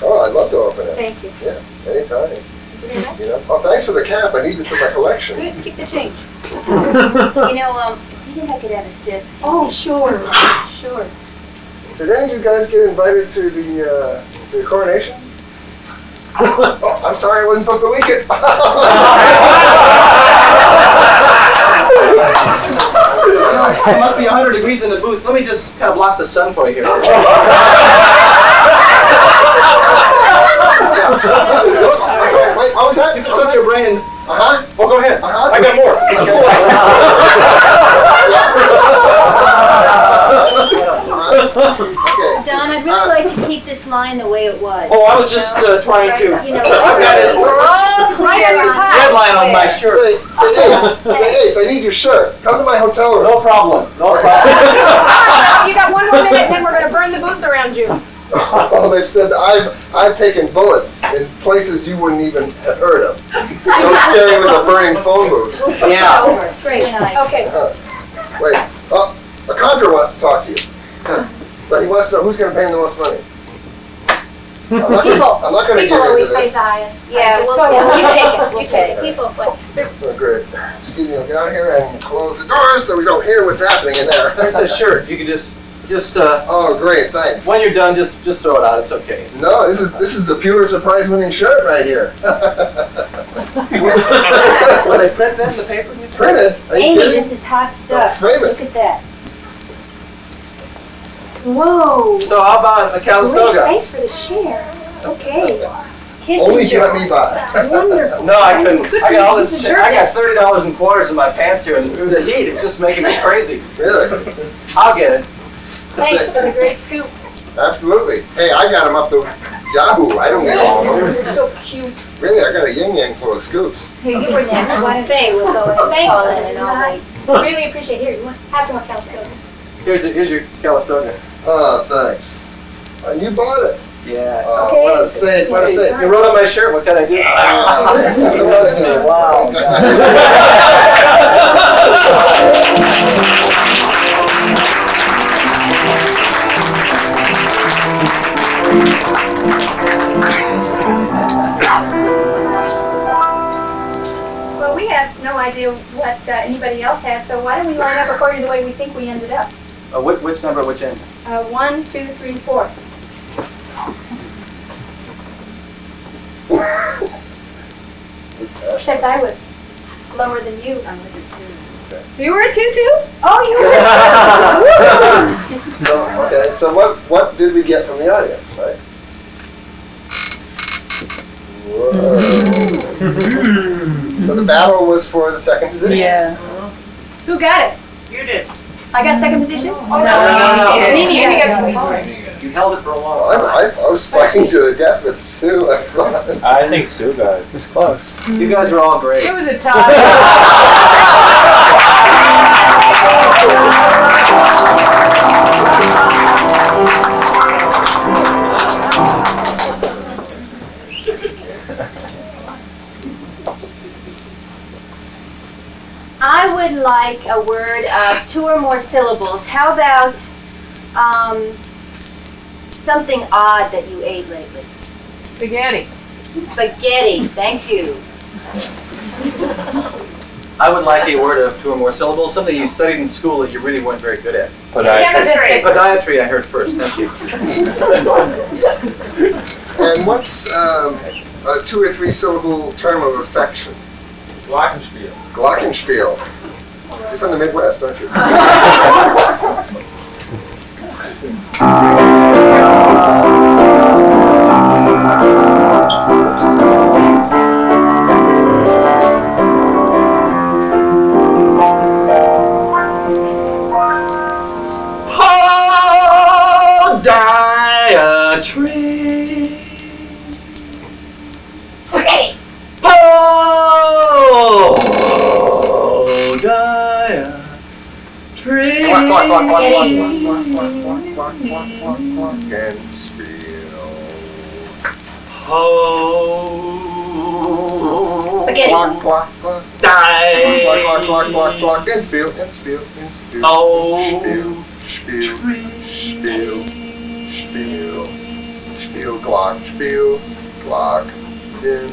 Oh, I'd love to open it. Thank you. Yes, anytime. Thank you very much. You know? Oh, thanks for the cap. I need this for my collection. Good, keep the change. You know, do you think I could have a sip? Oh, sure, sure. Did any of you guys get invited to the coronation? Oh, I'm sorry, I wasn't supposed to leak it. It must be 100 degrees in the booth. Let me just kind of block the sun for you here. Sorry, wait, what was that? You took your brain and... Uh-huh. Well, go ahead. Uh-huh. I got more. Okay. Don, I'd really like to keep this line the way it was. Oh, I was just trying to... You know, I've got it. we're all clear on Headline on my shirt. Say, Ace, I need your shirt. Come to my hotel room. No problem. No problem. You got one more minute, then we're going to burn the booth around you. Oh, they've said I've taken bullets in places you wouldn't even have heard of. Don't scare me with a burning phone booth. We'll push Yeah. it over. Great. Okay. Wait, a contra wants to talk to you. But he wants to know who's going to pay him the most money. I'm not going to People get always into pays this. the highest. Yeah, Just we'll go ahead. take You it. take it. We'll You take it. take it. People, what? Oh, great. Excuse me, I'll get out here and close the doors so we don't hear what's happening in there. There's the shirt. You can just Oh, great, thanks. when you're done, just throw it out. It's okay. No, this is the Pulitzer Prize winning shirt right here. Will they print that in the paper? Printed? Are you Amy, kidding? this is hot stuff. Frame it. Look at that. Whoa. So how about a Great, Calistoga? thanks for the share. Okay. Only if you Kissinger. let me buy. Wonderful. No, I couldn't. I got all this It's a shit. shirt. I got $30 in quarters in my pants here, and the heat is just making me crazy. Really? I'll get it. Thanks for the great scoop. Absolutely. Hey, I got them up to Yahoo. I don't need all of them. You're so cute. Really, I got a yin-yang full of scoops. Here, you were next. Why don't they? We'll go ahead and Thanks. call in and I'll wait. Really appreciate it. Here, you want have some Calistoga. Here's your Calistoga. Oh, thanks. And you bought it. Yeah. Oh, Okay. what a saint, what a saint. You wrote on my shirt. What can I do? You roast me. Wow. idea what anybody else has, so why don't we line up according to the way we think we ended up? Which number at which end? 1, 2, 3, 4. Except I was lower than you. I was a 2. You were a 2 too? Oh, you were. Okay, so what did we get from the audience, right? Whoa. So the battle was for the second position. Yeah. Who got it? You did. I got second position? No. Mimi got it. You held it for a long Well, time. I was fighting to the death with Sue. I thought. I think Sue got it. It's close. You guys are all great. It was a tie. I would like a word of 2 or more syllables. How about something odd that you ate lately? Spaghetti. Spaghetti, thank you. I would like a word of 2 or more syllables, something you studied in school that you really weren't very good at. Podiatry I heard first, thank you. And what's a 2 or 3 syllable term of affection? Glockenspiel. Glockenspiel. You're from the Midwest, aren't you? Podiatry. Spaghetti. Podiatry. Glockenspiel. Spaghetti. Glockenspiel. Spiel, Glock, Spiel, Glock, in.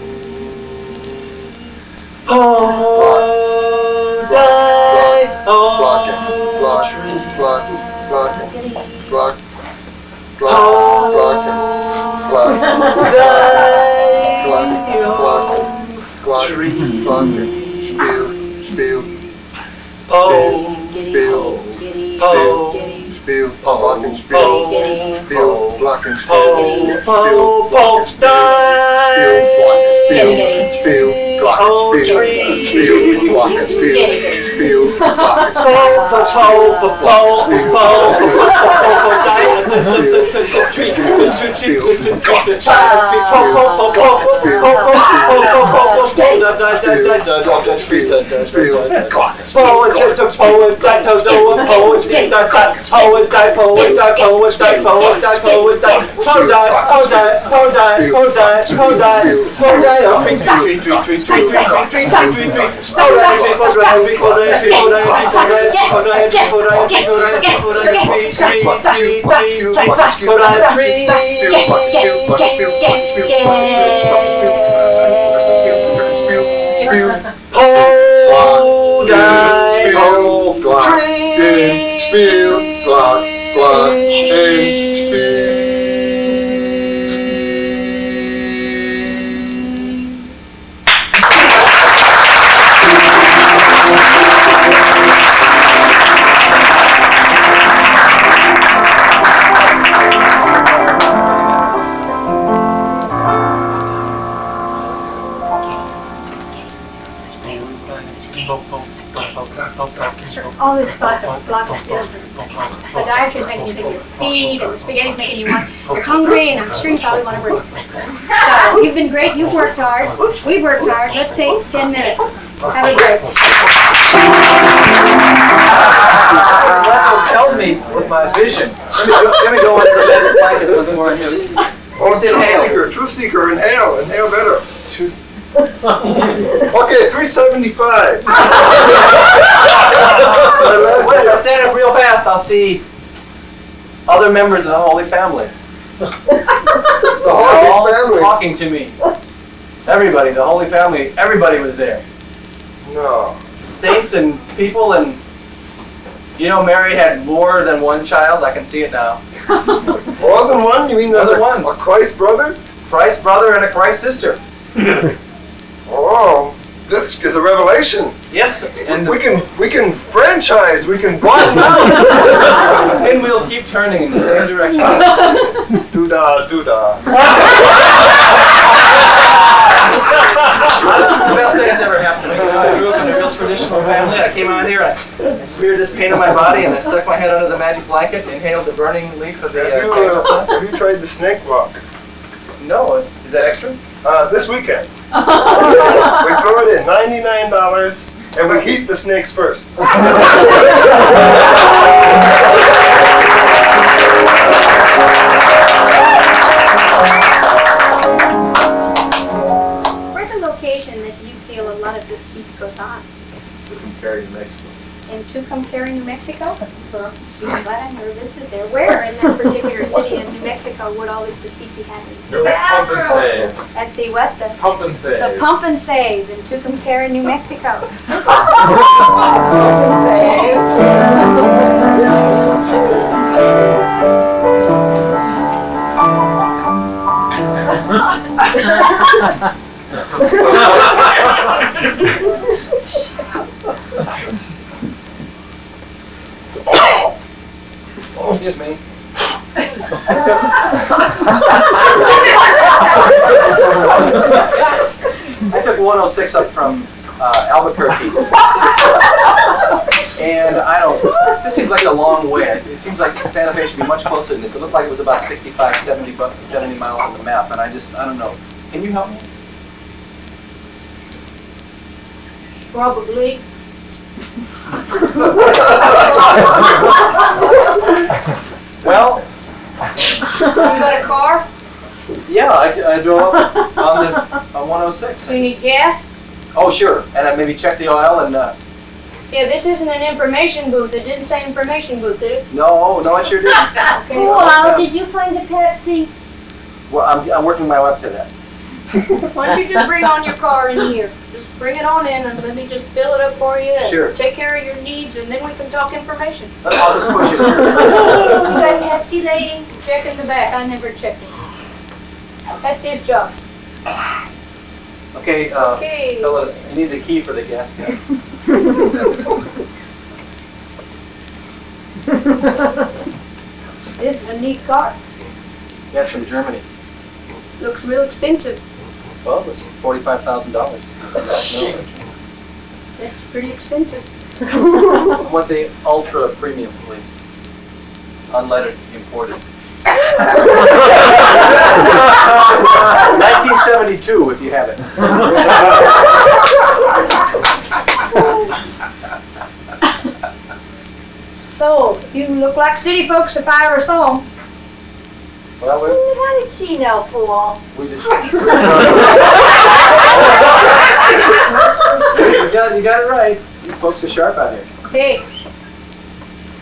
All these thoughts of glockenspiel. Podiatry is making you think of speed, and the spaghetti's making you want, you're hungry, and I'm sure you probably want to breathe. So, you've been great, you've worked hard, we've worked hard, let's take 10 minutes. Have a break. Help me with my vision. Let me go under the bed blanket once more. Or inhale. Truth seeker, inhale better. Okay, 375. Wait, I'll stand up real fast. I'll see other members of the Holy Family. The They're Holy all Family. talking to me. Everybody, the Holy Family, everybody was there. No. Saints and people, and you know Mary had more than one child. I can see it now. More than one? You mean More there's than one. a Christ brother? Christ brother and a Christ sister. Oh, this is a revelation. Yes, and We can franchise. We can bottom out. the pinwheels keep turning in the same direction. Doo-dah, doo-dah. This is the best thing that's ever happened to me. You know, I grew up in a real traditional family. I came out here, I smeared this paint on my body, and I stuck my head under the magic blanket, inhaled the burning leaf of the cactus plant. Have you tried the snake walk? No, is that extra? This weekend. We throw it in, $99, and we keep the snakes first. Where's a location that you feel a lot of deceit goes on? Compared to Mexico. In Tucumcari, New Mexico? Well, geez, I'm glad I never visited there. Where in that particular city in New Mexico would all this deceit be happening? Pump and save. At the what? Pump and save. The Pump and Save in Tucumcari, New Mexico. Excuse me. I took 106 up from Albuquerque. And this seems like a long way. It seems like Santa Fe should be much closer than this. It looked like it was about 65, 70 miles on the map, and I don't know. Can you help me? Probably. Well, You got a car? yeah, I drove up on 106. Do you need gas? Oh, sure. And I maybe check the oil and, Yeah, this isn't an information booth. It didn't say information booth, did it? no, it sure didn't. Okay. Wow, did you find the Pepsi? Well, I'm working my way up to that. Why don't you just bring on your car in here? Just bring it on in and let me just fill it up for you. And Sure. take care of your needs and then we can talk information. I'll just push it You here. got Pepsi, lady? Check in the back. I never checked it. That's his job. Okay, Okay. fella, you need the key for the gas tank. This is a neat car. That's from Germany. Looks real expensive. Well, it's $45,000. That's pretty expensive. I want the ultra premium, please. Unleaded, imported. 1972, if you have it. So, you look like city folks if I ever saw them. Well, How did she know, fool? we just... you got it right. You folks are sharp out here. Hey,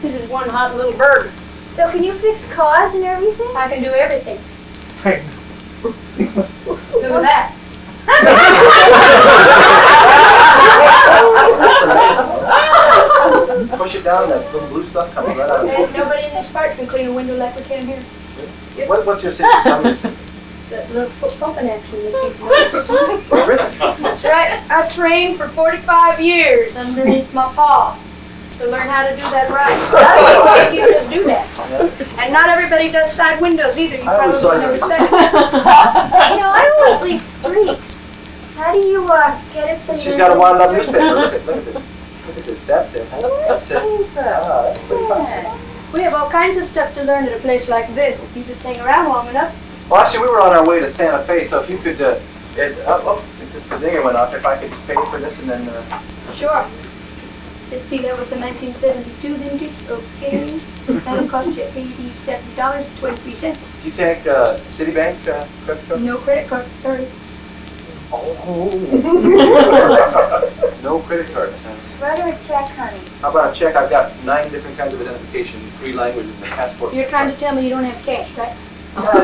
this is one hot little bird. So can you fix cars and everything? I can do everything. Look at that. Push it down, that little blue stuff comes right out of And it. nobody in this part can clean a window like we can here. What's your secret? Tell me your secret. That little foot pumping action that you Oh, really? That's right. I trained for 45 years underneath my paw to learn how to do that right. That's why you just do that. And not everybody does side windows either. You I always probably thought never you- said. You know, I always leave streaks. How do you get it so She's got a wound up newspaper. Look at this. Look at this. That's it. That's it. Ah, that's pretty fun. We have all kinds of stuff to learn at a place like this if you just hang around long enough. Well, actually, we were on our way to Santa Fe, so if you could, it's just the dinger went off. If I could just pay for this and then, Sure. Let's see, that was in 1972, didn't it? Okay. That'll cost you $87.23. do you take Citibank credit card? No credit card, sorry. Oh. No credit cards. Huh? Write her a check, honey. How about a check? I've got 9 different kinds of identification, 3 languages, and a passport. You're trying to tell me you don't have cash, right?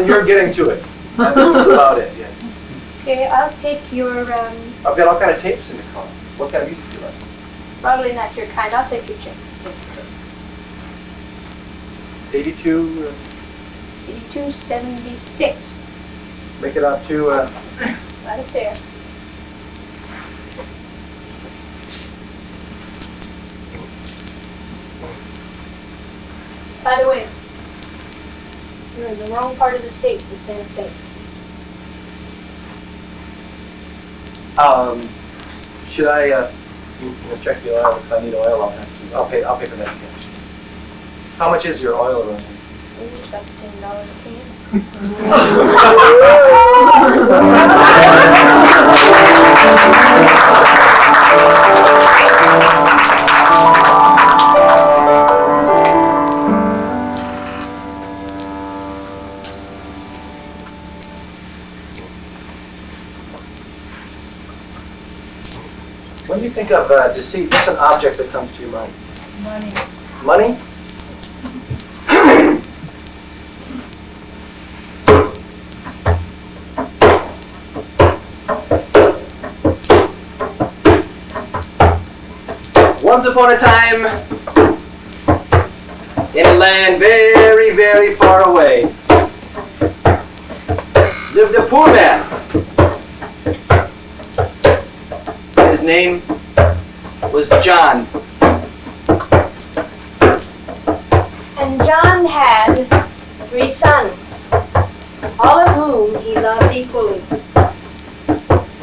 You're getting to it. That's about it, yes. Okay, I'll take your, I've got all kind of tapes in the car. What kind of music do you like? Probably not your kind. I'll take your check. 82, 82.76. make it out to, Right up there. By the way, you're in the wrong part of the state for San State. should I, we'll check the oil. If I need oil, I'll pay for that cash. How much is your oil around here? It's like $10 a can. When you think of deceit, what's an object that comes to your mind? Money. Money? Once upon a time, in a land very, very far away, lived a poor man. His name was John. And John had 3 sons, all of whom he loved equally.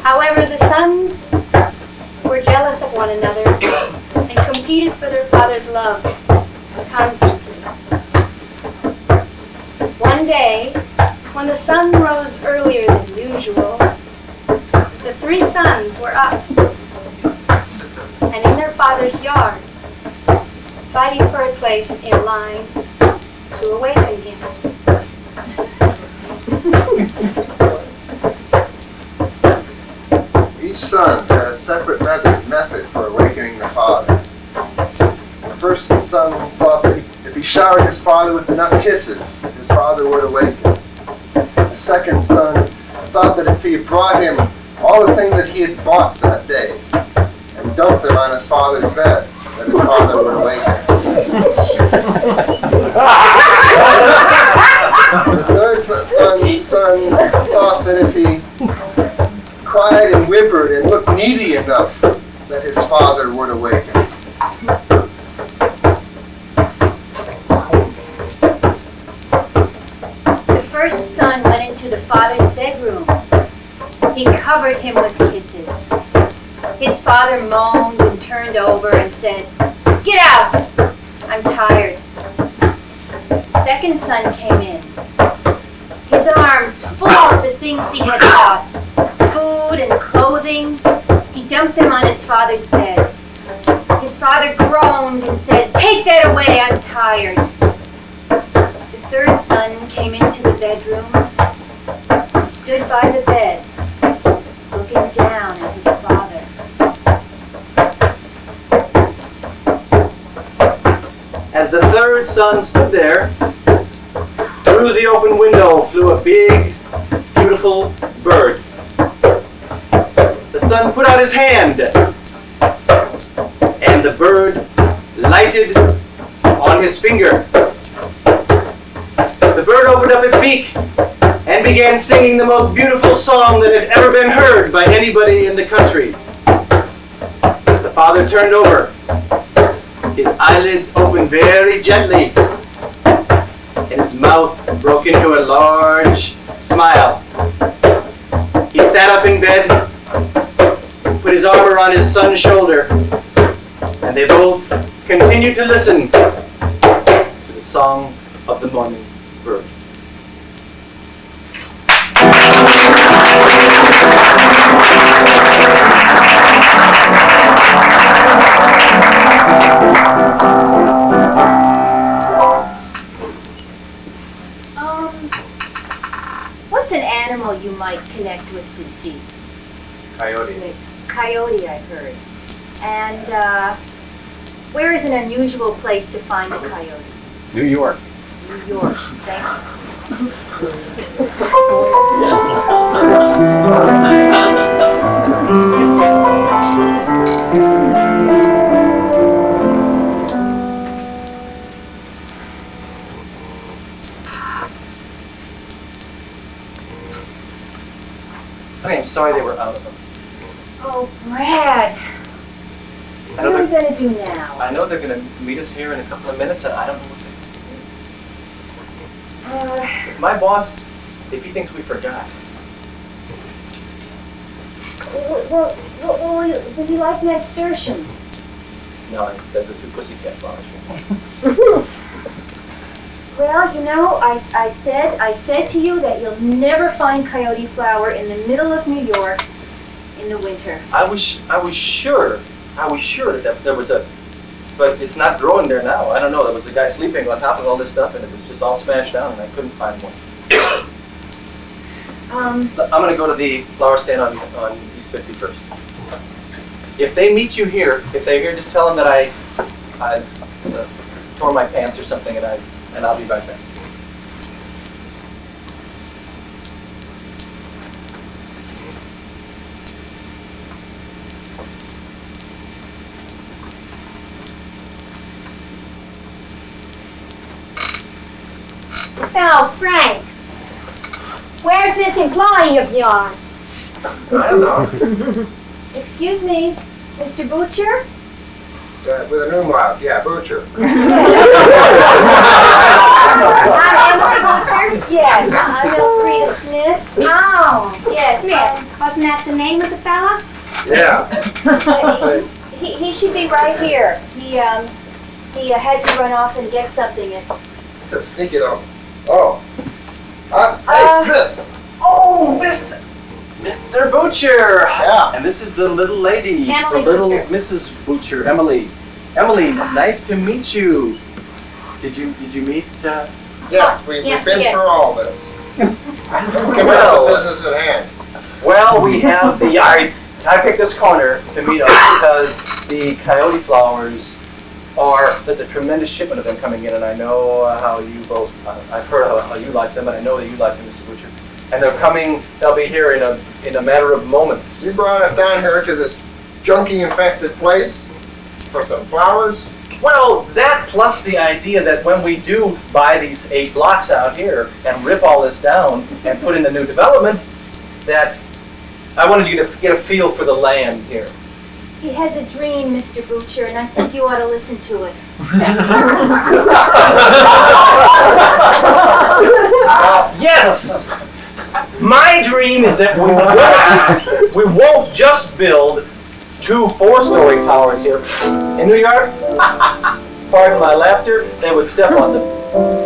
However, the sons were jealous of one another and competed for their father's love constantly. One day, when the sun rose earlier than usual, the 3 sons were up and in their father's yard, fighting for a place in line to awaken him. Each son had a separate method for awakening the father. The first son thought that if he showered his father with enough kisses, his father would awaken. The second son thought that if he brought him all the things that he had bought that day and dumped them on his father's bed, that his father would awaken. The third son thought that if he cried and whimpered and looked needy enough, that his father would awaken. The first son went into the father's bedroom. He covered him with kisses. His father moaned and turned over and said, "Get out! I'm tired." The second son came in. His arms full of the things he had bought, food and clothing. He dumped them on his father's bed. His father groaned and said, "Take that away, I'm tired." The third son came into the bedroom and stood by the bed, looking down at his father. As the third son stood there, through the open window flew a big, beautiful bird. The son put out his hand, and the bird lighted on his finger. The bird opened up its beak and began singing the most beautiful song that had ever been heard by anybody in the country. The father turned over. His eyelids opened very gently, and his mouth broke into a large smile. He sat up in bed, put his arm around his son's shoulder, and they both continued to listen to the song of the morning bird. What's an animal you might connect with deceit? Coyote. Coyote, I heard. And where is an unusual place to find a coyote? New York. New York. Thank you. sorry they were out of them. Oh, Brad. I know What are we they're- gonna do now? I know they're going to meet us here in a couple of minutes, and I don't know what they If my boss, if he thinks we forgot. Well, would you like nasturtiums? No, instead the 2 pussycat flowers. Well, you know, I said to you that you'll never find coyote flower in the middle of New York in the winter. I was sure that there was a, but it's not growing there now. I don't know. There was a guy sleeping on top of all this stuff, and it was just all smashed down, and I couldn't find one. I'm going to go to the flower stand on East 51st. If they meet you here, if they're here, just tell them that I tore my pants or something, and I'll be right back. So, Frank, where's this employee of yours? I don't know. Excuse me, Mr. Butcher? With an umlaut, yeah, Butcher. I'm Emily Butcher. Yes, I'm Elfrida Smith. Oh, Yes, Smith. Wasn't that the name of the fella? Yeah. he should be right here. He had to run off and get something. Said sneak it on. Oh. Hey, Smith. Oh, Mr. Butcher! Yeah. And this is the little lady, Emily the little Butcher. Mrs. Butcher, Emily. Emily, nice to meet you. Did you meet? Yes, we've Yes, been yes. through all this. Come Well- on, the business at hand. Well, we have the. I picked this corner to meet us because the coyote flowers there's a tremendous shipment of them coming in, and I know how you both. I've heard how you like them, and I know that you like them, Mr. Butcher. And they'll be here in a matter of moments. You brought us down here to this junkie-infested place for some flowers. Well, that plus the idea that when we do buy these 8 blocks out here and rip all this down and put in the new development, that I wanted you to get a feel for the land here. He has a dream, Mr. Butcher, and I think you ought to listen to it. Yes! My dream is that we won't just build 2 4-story towers here. In New York, pardon my laughter, they would step on them.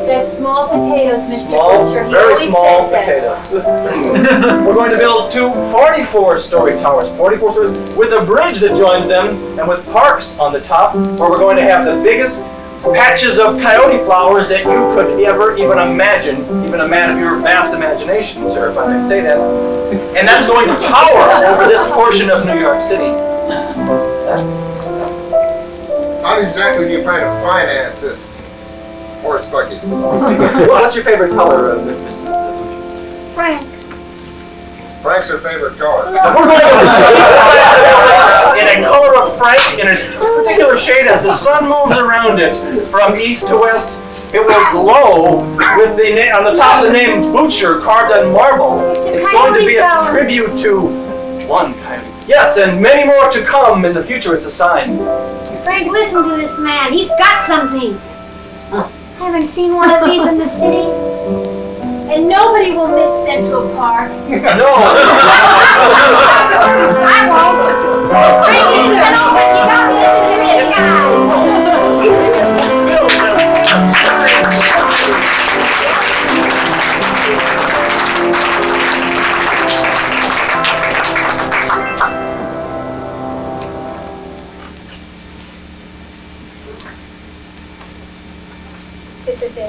That's small potatoes, Mr. Small, Butcher. He very always small says that. potatoes. We're going to build 2 44-story towers, 44 stories, with a bridge that joins them, and with parks on the top, where we're going to have the biggest patches of coyote flowers that you could ever even imagine, even a man of your vast imagination, sir, if I may say that. And that's going to tower over this portion of New York City. How exactly do you plan to finance this horse buggy? Well, what's your favorite color, Mrs. Butcher? Frank. Frank's her favorite color. We're going to in a color of Frank, in a particular shade as the sun moves around it from east to west. It will glow with on the top of the name Butcher carved on marble. It's going to be a tribute to one coyote. Yes, and many more to come in the future. It's a sign. Frank, listen to this man. He's got something. Haven't seen one of these in the city? And nobody will miss Central Park. No. I won't. Frank, you gotta listen to this guy.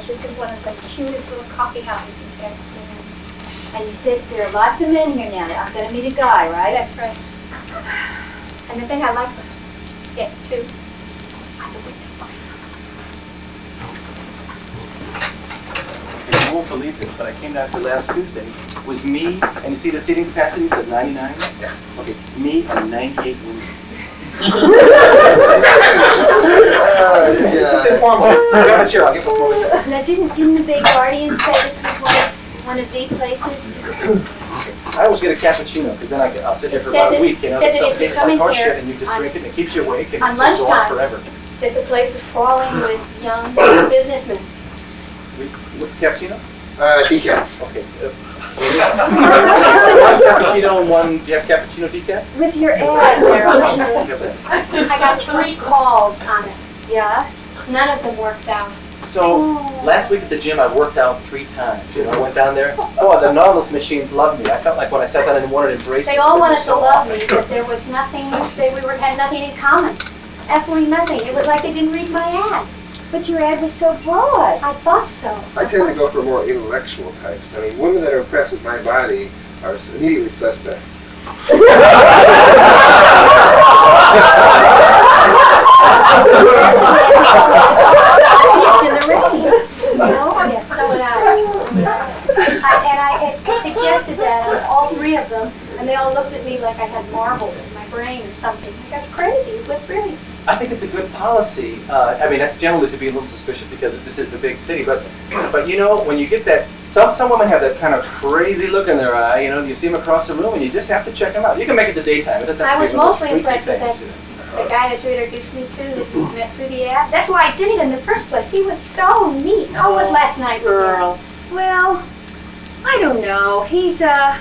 This is one of the cutest little coffee houses you've ever seen. And you said there are lots of men here now. I'm going to meet a guy, right? That's right. And the thing I like was, yeah, 2. You won't believe this, but I came down here last Tuesday. It was me, and you see the seating capacity says 99? Yeah. Okay, me and 98 women. It's just informal. Grab a chair, I'll get one more. Now, didn't the big guardian say this was one of the places? I always get a cappuccino because then I'll sit here for Said about a that- week. You know, said that it if you tastes come like in horse here shit, and you just on- drink it and it keeps you awake and on it's going lunchtime. forever. That the place is crawling with young businessmen. With cappuccino? Decaf. Okay. One cappuccino and one. Do you have cappuccino decaf? With your ad there, Okay. I got 3 calls on it. Yeah? None of them worked out. So last week at the gym, I worked out 3 times. You know, I went down there. Oh, the Nautilus machines loved me. I felt like when I sat down, I didn't want to embrace They them. all They were wanted to so love awesome. me, but there was nothing, had nothing in common. Absolutely nothing. It was like they didn't read my ad. But your ad was so broad. I thought so. I tend to go for more intellectual types. I mean, women that are impressed with my body are immediately suspect. In the rain. You know? Yes, so would I had suggested that on all 3 of them, and they all looked at me like I had marbles in my brain or something. That's crazy. It was really. I think it's a good policy. I mean, that's generally to be a little suspicious because this is the big city. But you know, when you get that, some women have that kind of crazy look in their eye. You know, you see them across the room, and you just have to check them out. You can make it the daytime. It doesn't have I to was be one of those mostly freaky impressed with that. things, you know. The guy that you introduced me to, that you met through the app. That's why I did it in the first place. He was so neat. How was last night, Girl. Well, I don't know. He drank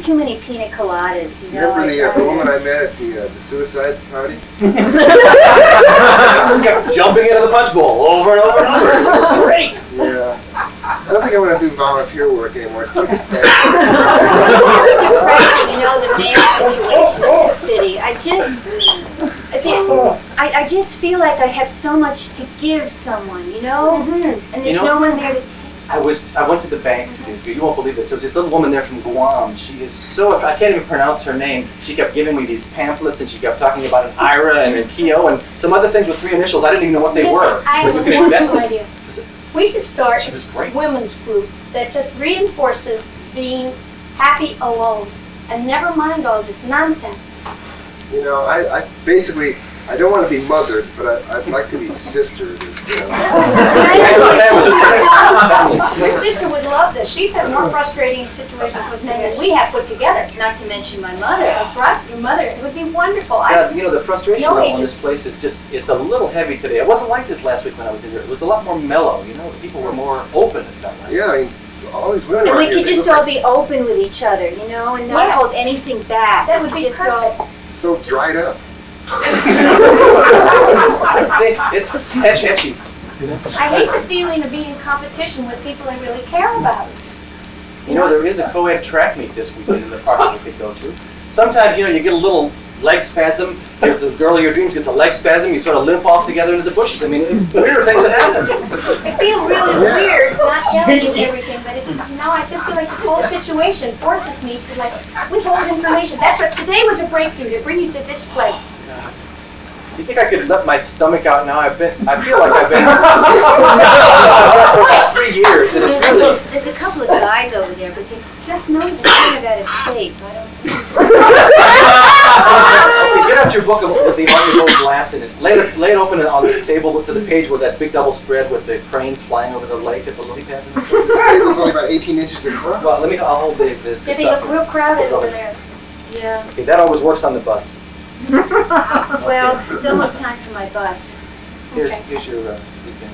too many pina coladas, you know. Remember the woman I met at the suicide party? Kept jumping into the punch bowl over and over and over. It was great. Yeah. I don't think I want to do volunteer work anymore. It's too depressing. It's too depressing, you know, the male situation in the city. I just feel like I have so much to give someone, you know? And there's You know- no one there to I went to the bank today. You won't believe this. There's this little woman there from Guam. She is so, I can't even pronounce her name. She kept giving me these pamphlets and she kept talking about an IRA and an Keo and some other things with 3 initials. I didn't even know what they were. I But have you a can invest wonderful in. idea. We should start She was great. a women's group that just reinforces being happy alone and never mind all this nonsense. You know, I basically, I don't want to be mothered, but I'd like to be sistered. You know. My sister would love this. She's had more frustrating situations with men than we have put together. Not to mention my mother. That's right, your mother. It would be wonderful. Yeah, you know, the frustration No level in agents. this place is just, it's a little heavy today. It wasn't like this last week when I was in here. It was a lot more mellow, you know. People were more open, it felt like. Yeah, I mean, all these women And around we here, could they just look all like be open with each other, you know, and not Yeah. hold anything back. That would be Just all. perfect. so dried up. I think it's etchy. I hate the feeling of being in competition with people I really care about. You know, there is a co-ed track meet this weekend in the park that we could go to. Sometimes, you know, you get a little leg spasm. If the girl of your dreams gets a leg spasm, you sort of limp off together into the bushes. I mean, weirder things that happen. I feel really weird not telling you everything, but now I just feel like this whole situation forces me to withhold information. That's what today was a breakthrough to bring you to this place. You think I could let my stomach out now? I feel like I've been for about 3 years, and it's really. There's a couple of guys over there, but they just know they're kind of out of shape. I don't Okay, get out your book with the article glass in it. Lay it open on the table to the page with that big double spread with the cranes flying over the lake at the lily pad. This table's only about 18 inches across. Well, I'll hold the Yeah, they stuff. look real crowded over there. Yeah. Okay, that always works on the bus. Well, it's almost time for my bus. Here's Okay. your weekend.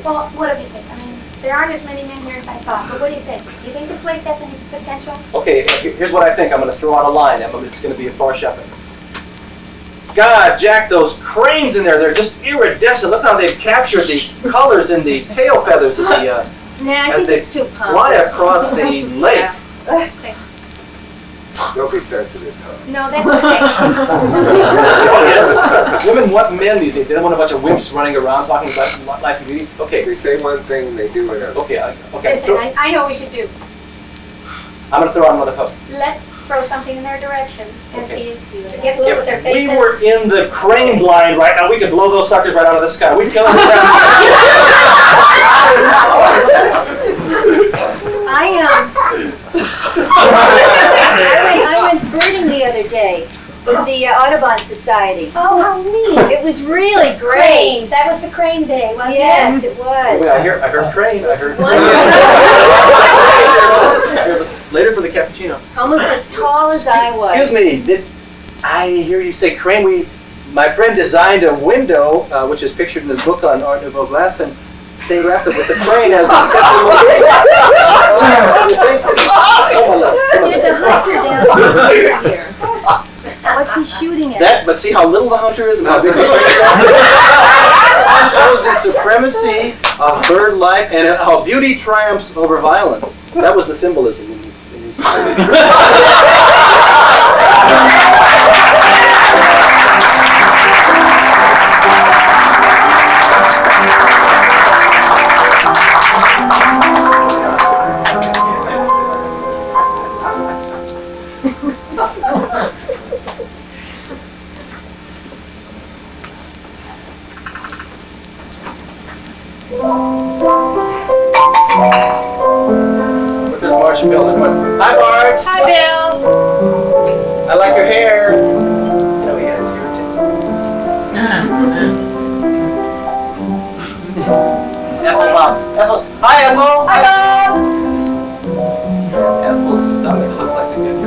Well, what do you think? I mean, there aren't as many men here as I thought, but what do you think? Do you think this place has any potential? Okay, here's what I think. I'm going to throw out a line. It's going to be a far shopping. God, Jack, those cranes in there, they're just iridescent. Look how they've captured the colors and the tail feathers of the, Nah, I as think they it's too fly pompous. across the lake. Okay. Don't be sensitive, huh? No, that's okay. Women want men these days. They don't want a bunch of wimps running around talking about life and beauty. Okay, They say one thing, they do another. okay. Listen, I know what we should do. I'm going to throw out another hook. Let's throw something in their direction and Okay. see, get a look at their If we faces. were in the crane blind right now, we could blow those suckers right out of the sky. We'd kill them. I went birding the other day with the Audubon Society. Oh, how neat. It was really great. Cranes. That was the crane day, wasn't Yes, it? it was. I heard crane. I heard. Wonderful. I hear the later for the cappuccino. Almost as tall as I was. Excuse me, did I hear you say crane? My friend designed a window, which is pictured in this book on Art Nouveau glass, and stained glass with the crane as the central location. There's a hunter down here. What's he shooting at? But see how little the hunter is and how big the crane is? It shows the supremacy of bird life and how beauty triumphs over violence. That was the symbolism in these What does Marcia Bill? Hi, Marge. Hi, Bill. I like your hair. You know he has irritants. Ethel, Mom. Ethel. Hi, Ethel. Hi, Bob. Ethel's stomach looks like a good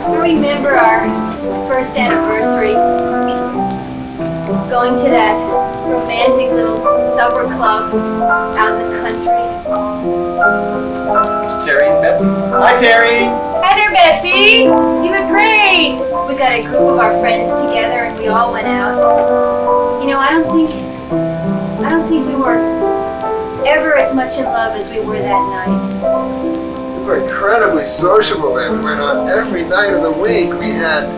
I remember our first anniversary, going to that romantic little supper club out in the country. Terry and Betsy. Hi, Terry. Hi there, Betsy. You look great. We got a group of our friends together and we all went out. You know, I don't think we were ever as much in love as we were that night. We were incredibly sociable then. We went out every night of the week. We had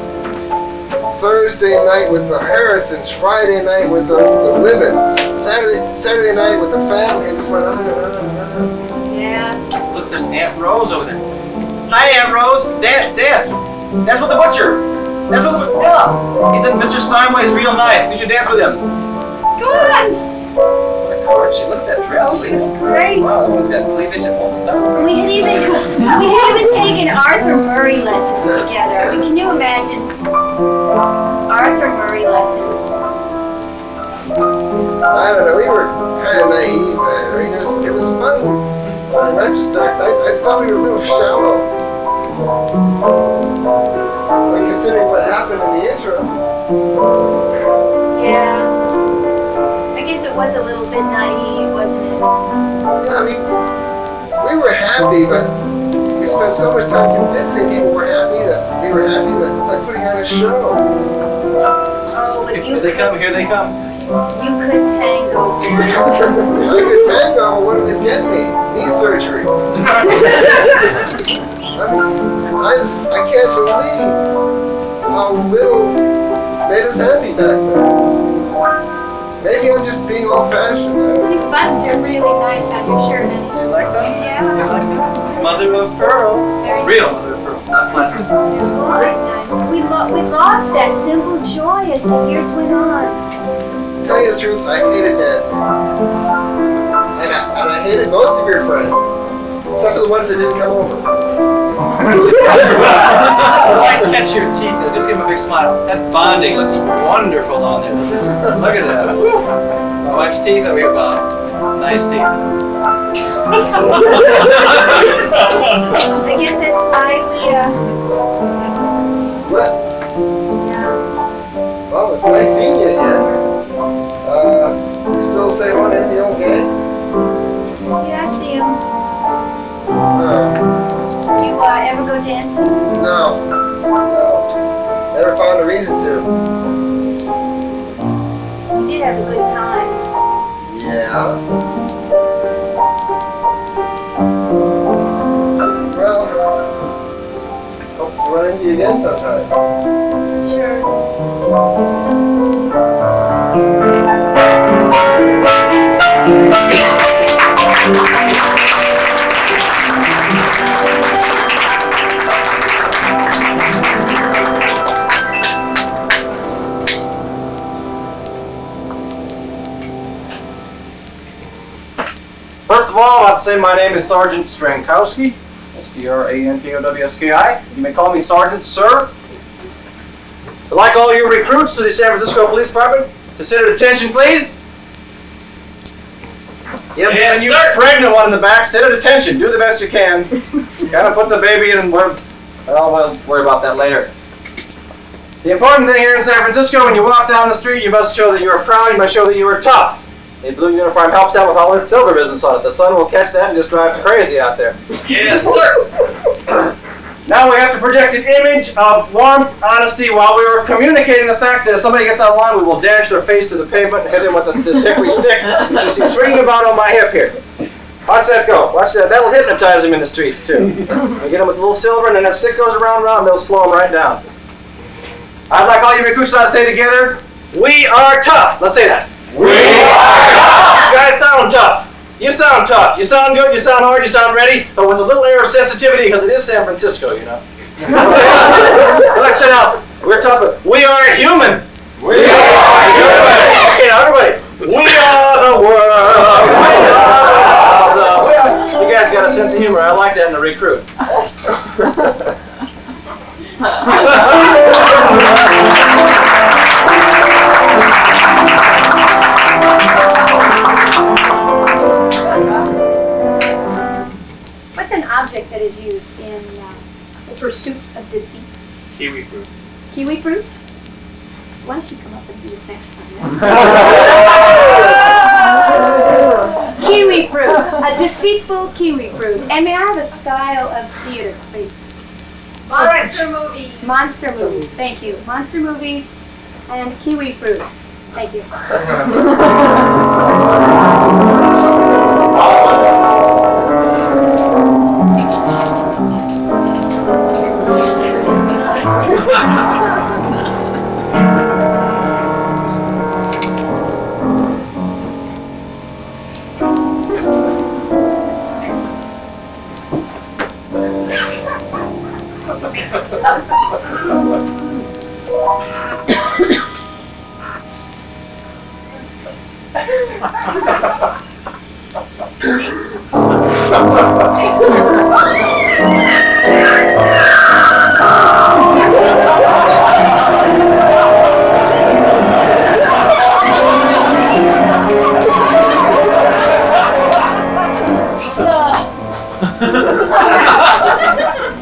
Thursday night with the Harrisons, Friday night with the Libbets, Saturday night with the family. It just went on and on and on. Yeah. Look, there's Aunt Rose over there. Hi, Aunt Rose. Dance. Dance with the butcher. Dance with the butcher. Oh, he's in Mr. Steinway's real nice. You should dance with him. Go on. Look at that dress. Oh, she looks great. Wow, look at that cleavage and full stuff. We had even taken Arthur Murray lessons together. I mean, can you imagine Arthur Murray lessons? I don't know, we were kind of naive. I mean, it was fun. But in retrospect, I thought we were a little shallow. Like, considering what happened in the intro. Yeah. I guess it was a little bit naive, wasn't it? Yeah, I mean, we were happy, but we spent so much time convincing people we were happy that it's like putting on a show. Oh, but Here they come, here they come. You could tango. I could tango, but what did it get me? Knee surgery. I mean, I can't believe how little made us happy back then. Maybe I'm just being old-fashioned. These buttons are really nice on your shirt, honey. You like that? Yeah. You like that? Mother of pearl. Real mother of pearl, not plastic. We lost that simple joy as the years went on. To tell you the truth, I hated dancing. And I hated most of your friends. Except for the ones that didn't come over. I catch your teeth there. Just give him a big smile. That bonding looks wonderful on there. Look at that. My wife's teeth over here, Bob. Nice teeth. I guess that's why Split. yeah. Well, it's nice seeing you again. You still say one in the old gang? Yeah, I see him. No. You ever go dancing? No. Never found a reason to. You did have a good time. Yeah. Well, hope to run into you again sometime. Sure. First of all, I'll say my name is Sergeant Strankowski. S-T-R-A-N-K-O-W-S-K-I. You may call me Sergeant, sir. I'd like all you recruits to the San Francisco Police Department, consider attention, please. Yep, Yes, and you sir. pregnant one in the back, sit at attention. Do the best you can. Gotta put the baby in. We'll worry about that later. The important thing here in San Francisco, when you walk down the street, you must show that you are proud. You must show that you are tough. The blue uniform helps out with all this silver business on it. The sun will catch that and just drive crazy out there. Yes, sir. Now we have to project an image of warmth, honesty, while we were communicating the fact that if somebody gets online, we will dash their face to the pavement and hit them with this hickory stick. You see swinging about on my hip here. Watch that go. Watch that. That'll hypnotize them in the streets, too. We get them with a little silver, and then that stick goes around, and they'll slow them right down. I'd like all you Rikusa to say together, we are tough. Let's say that. We are tough. You guys sound tough. You sound tough. You sound good. You sound hard. You sound ready, but with a little air of sensitivity because it is San Francisco, you know. Let's say now, we're tough. We are human. We are human. Okay, now everybody. We are the world. You guys got a sense of humor. I like that in a recruit. What's an object that is used in the pursuit of defeat? Kiwi fruit. Kiwi fruit? Why don't you come up and do this next time? Kiwi fruit, a deceitful kiwi fruit. And may I have a style of theater, please? Monster movies. Monster movies, thank you. Monster movies and kiwi fruit. Thank you.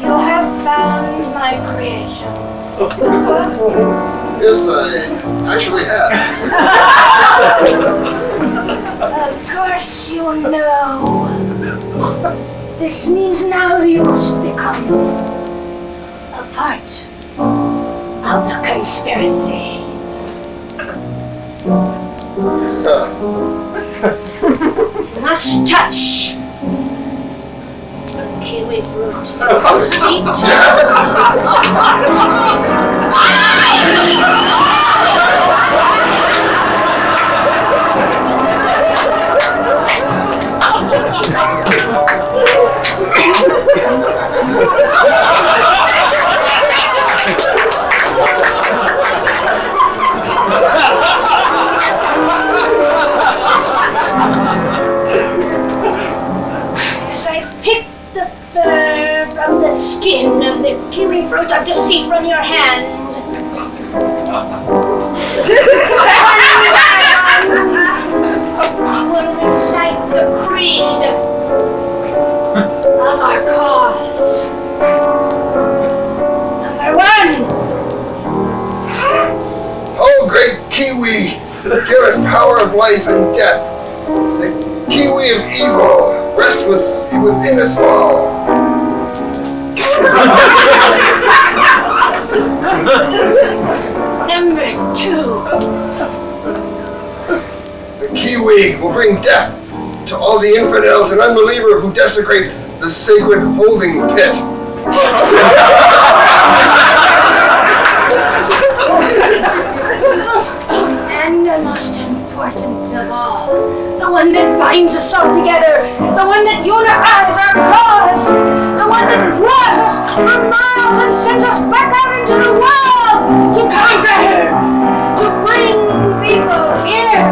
You have found my creation. Yes, I actually have. Of course you know. This means now you must become a part of the conspiracy. You must touch kiwi fruit. See? As I pick the fur from the skin of the kiwi fruit of deceit from your hand, I will recite the creed of our cause. Number 1. Oh, great kiwi, give us power of life and death. The kiwi of evil, rest within us all. Number 2. The kiwi will bring death to all the infidels and unbelievers who desecrate the sacred holding pit. And the most important of all, the one that binds us all together, the one that unifies our cause, the one that draws us for miles and sends us back out into the world to conquer, to bring people here.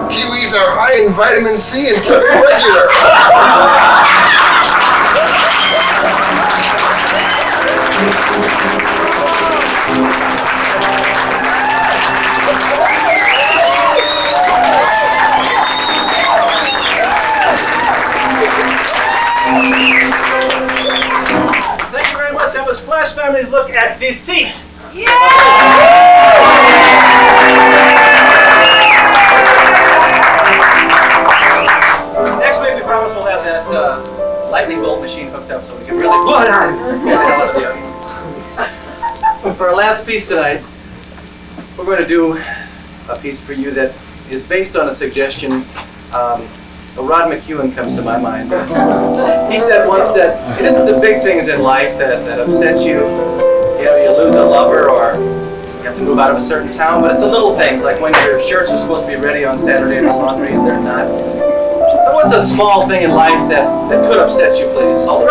Kiwis are high in vitamin C and keep regular. Flash Family's look at deceit. Next week we promise we'll have that lightning bolt machine hooked up so we can really blow it on and get the hell out of the audience. For our last piece tonight, we're going to do a piece for you that is based on a suggestion. Rod McEwen comes to my mind. He said once that it isn't the big things in life that upset you. You know, you lose a lover or you have to move out of a certain town, but it's the little things, like when your shirts are supposed to be ready on Saturday in the laundry and they're not. So what's a small thing in life that could upset you, please? A broken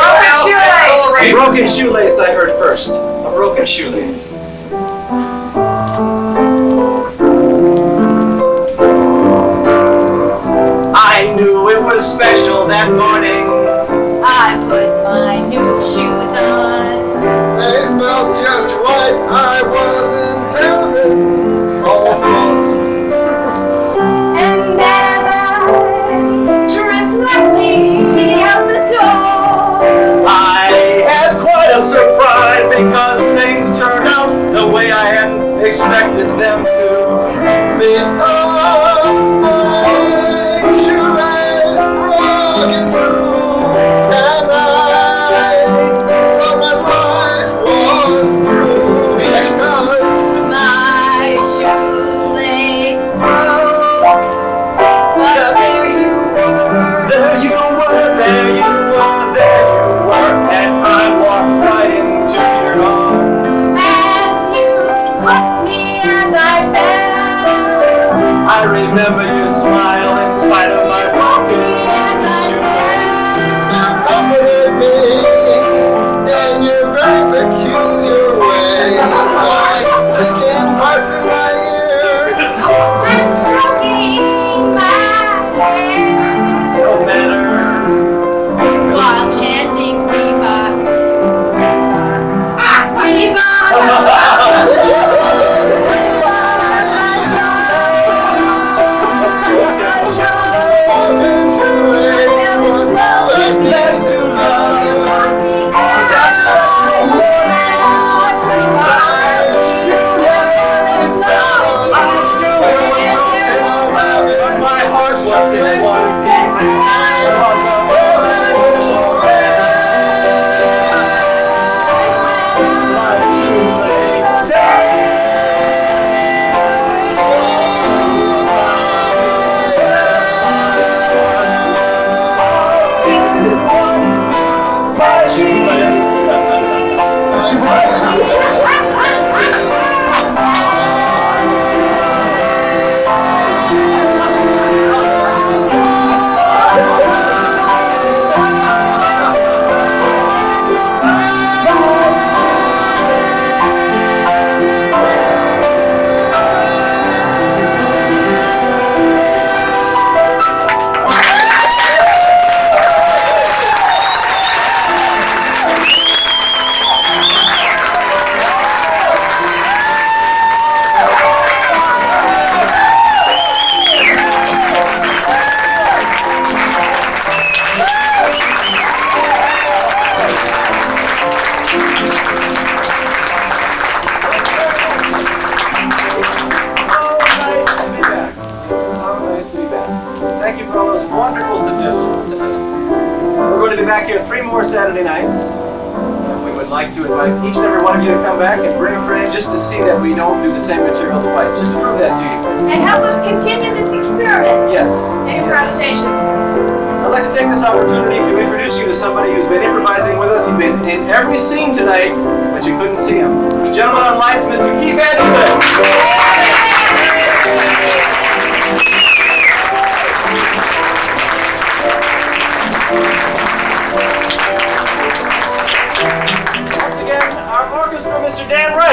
shoelace! A broken shoelace, I heard first. A broken shoelace. I knew it was special that morning. I put my new shoes on. They felt just right. I was in heaven, almost. And as I tripped lightly out the door, I had quite a surprise because things turned out the way I hadn't expected them to. Because my shoelace broken through, and I thought my life was through. Because my shoelace broke. But there you were. There you were, there you were, there you were, and I walked right into your arms. As you caught me as I fell, I remember your smile in spite of my broken shoelace. you comforted me in your very peculiar way, like clicking hearts in my ear. and stroking my hair, No matter. while chanting Reebok. Reebok! My heart was in one piece. My shoelace. My Thank you for all those wonderful suggestions tonight. We're going to be back here 3 more Saturday nights. And we would like to invite each and every one of you to come back and bring a friend just to see that we don't do the same material twice, just to prove that to you. And help us continue this experiment Yes. in improvisation. I'd like to take this opportunity to introduce you to somebody who's been improvising with us. He's been in every scene tonight, but you couldn't see him. Gentlemen on lights, Mr. Keith Anderson. Once again, our orchestra, Mr. Dan Wright.